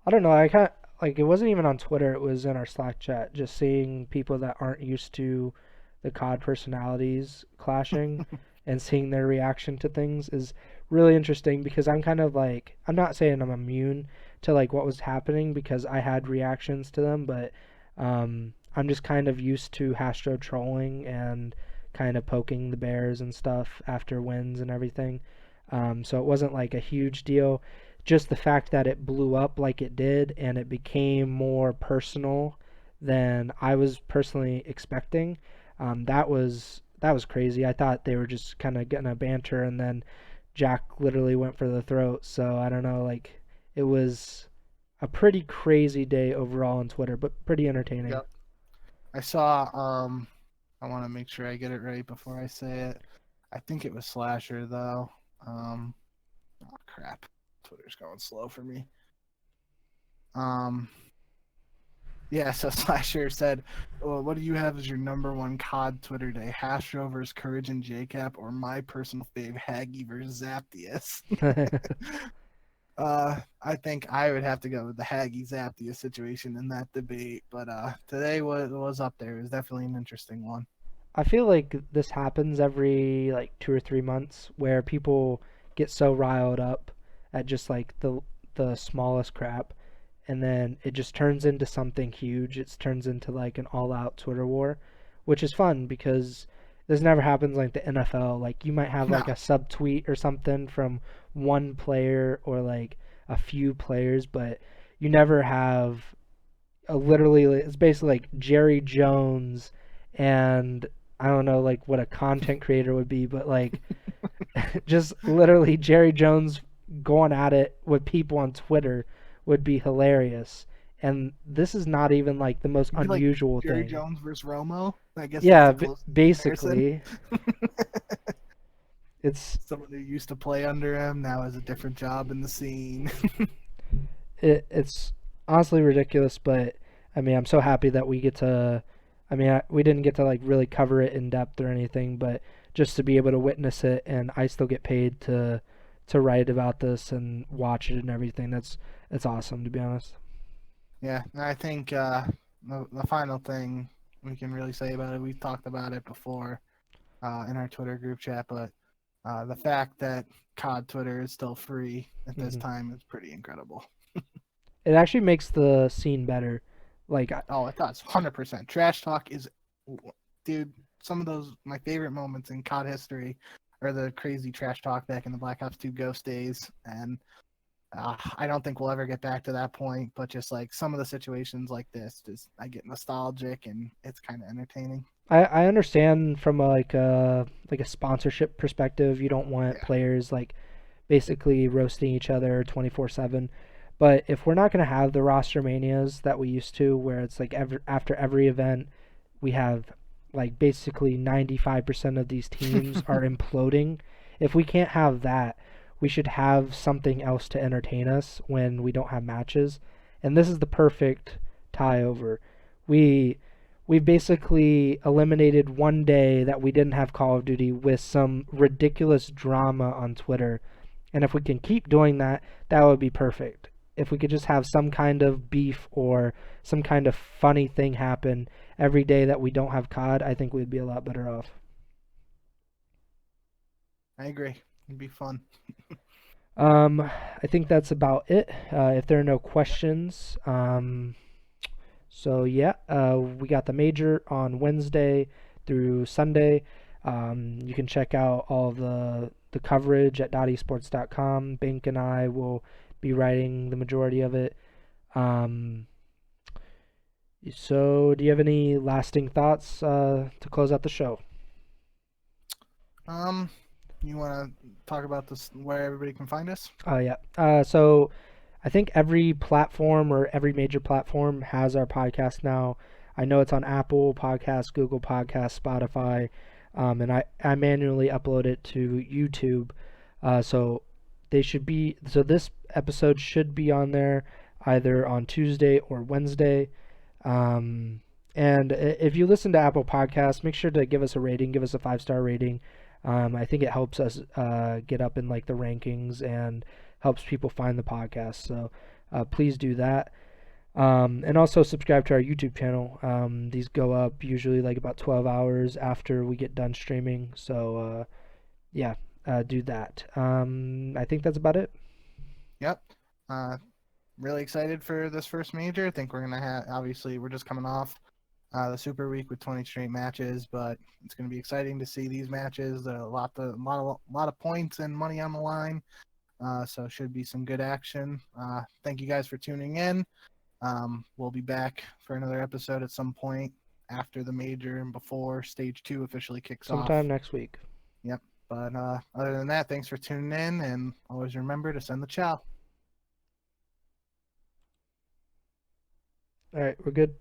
I don't know. I kind like it wasn't even on Twitter. It was in our Slack chat. Just seeing people that aren't used to the COD personalities clashing and seeing their reaction to things is really interesting because I'm kind of like I'm not saying I'm immune to like what was happening because I had reactions to them, but I'm just kind of used to Hastro trolling and kind of poking the bears and stuff after wins and everything. So it wasn't like a huge deal. Just the fact that it blew up like it did and it became more personal than I was personally expecting. That was crazy. I thought they were just kind of getting a banter, and then Jack literally went for the throat. So I don't know. Like it was a pretty crazy day overall on Twitter, but pretty entertaining. Yep. I saw. I want to make sure I get it right before I say it. I think it was Slasher though. Um, oh crap, Twitter's going slow for me. Um, yeah. So Slasher said, "Well, what do you have as your number one COD Twitter day? Hastro versus Courage and JCap, or my personal fave Haggy versus Zaptius?" I think I would have to go with the Haggy Zaptia situation in that debate, but today was up there. It was definitely an interesting one. I feel like this happens every like 2 or 3 months where people get so riled up at just like the smallest crap, and then it just turns into something huge. It turns into like an all-out Twitter war, which is fun because this never happens like the NFL. Like you might have No, like a subtweet or something from one player or like a few players, but you never have literally it's basically like Jerry Jones and I don't know like what a content creator would be, but like just literally Jerry Jones going at it with people on Twitter would be hilarious. And this is not even like the most it'd be like unusual Jerry thing. Jones versus Romo. I guess that's Yeah, the closest comparison. basically, it's Someone who used to play under him now has a different job in the scene. it's honestly ridiculous, but I mean, I'm so happy that we get to. I mean, we didn't get to like really cover it in depth or anything, but just to be able to witness it, and I still get paid to write about this and watch it and everything. That's awesome, to be honest. Yeah, and I think the final thing we can really say about it, we've talked about it before in our Twitter group chat, but the fact that COD Twitter is still free at this Hmm. time is pretty incredible. It actually makes the scene better. Like, Oh, it does. 100%. Trash talk is, dude, some of those, my favorite moments in COD history are the crazy trash talk back in the Black Ops 2 Ghost days. And I don't think we'll ever get back to that point, but just like some of the situations like this, just I get nostalgic and it's kind of entertaining. I understand from like a sponsorship perspective, you don't want Yeah. players like basically roasting each other 24/7. But if we're not going to have the roster manias that we used to, where it's like after every event, we have like basically 95% of these teams are imploding. If we can't have that, we should have something else to entertain us when we don't have matches. And this is the perfect tie over. We we basically eliminated one day that we didn't have Call of Duty with some ridiculous drama on Twitter. And if we can keep doing that, that would be perfect. If we could just have some kind of beef or some kind of funny thing happen every day that we don't have COD, I think we'd be a lot better off. I agree. It'd be fun. I think that's about it. If there are no questions, so yeah, we got the major on Wednesday through Sunday. You can check out all of the coverage at dotesports.com. Bink and I will be writing the majority of it. Um, so, do you have any lasting thoughts to close out the show? Um, you want to talk about this where everybody can find us? Yeah. So I think every platform or every major platform has our podcast now. I know it's on Apple Podcasts, Google Podcasts, Spotify, and I manually upload it to YouTube. So they should be. So this episode should be on there either on Tuesday or Wednesday. Um, and if you listen to Apple Podcasts, make sure to give us a rating, give us a 5-star rating. I think it helps us get up in like the rankings and helps people find the podcast. So please do that. And also subscribe to our YouTube channel. These go up usually like about 12 hours after we get done streaming. So yeah, do that. I think that's about it. Yep. Uh, really excited for this first major. I think we're gonna have. Obviously, we're just coming off the Super Week with 20 straight matches, but it's going to be exciting to see these matches. A lot of points and money on the line, so should be some good action. Thank you guys for tuning in. We'll be back for another episode at some point after the major and before Stage 2 officially kicks off. Sometime next week. Yep. But other than that, thanks for tuning in, and always remember to send the chow. All right, we're good.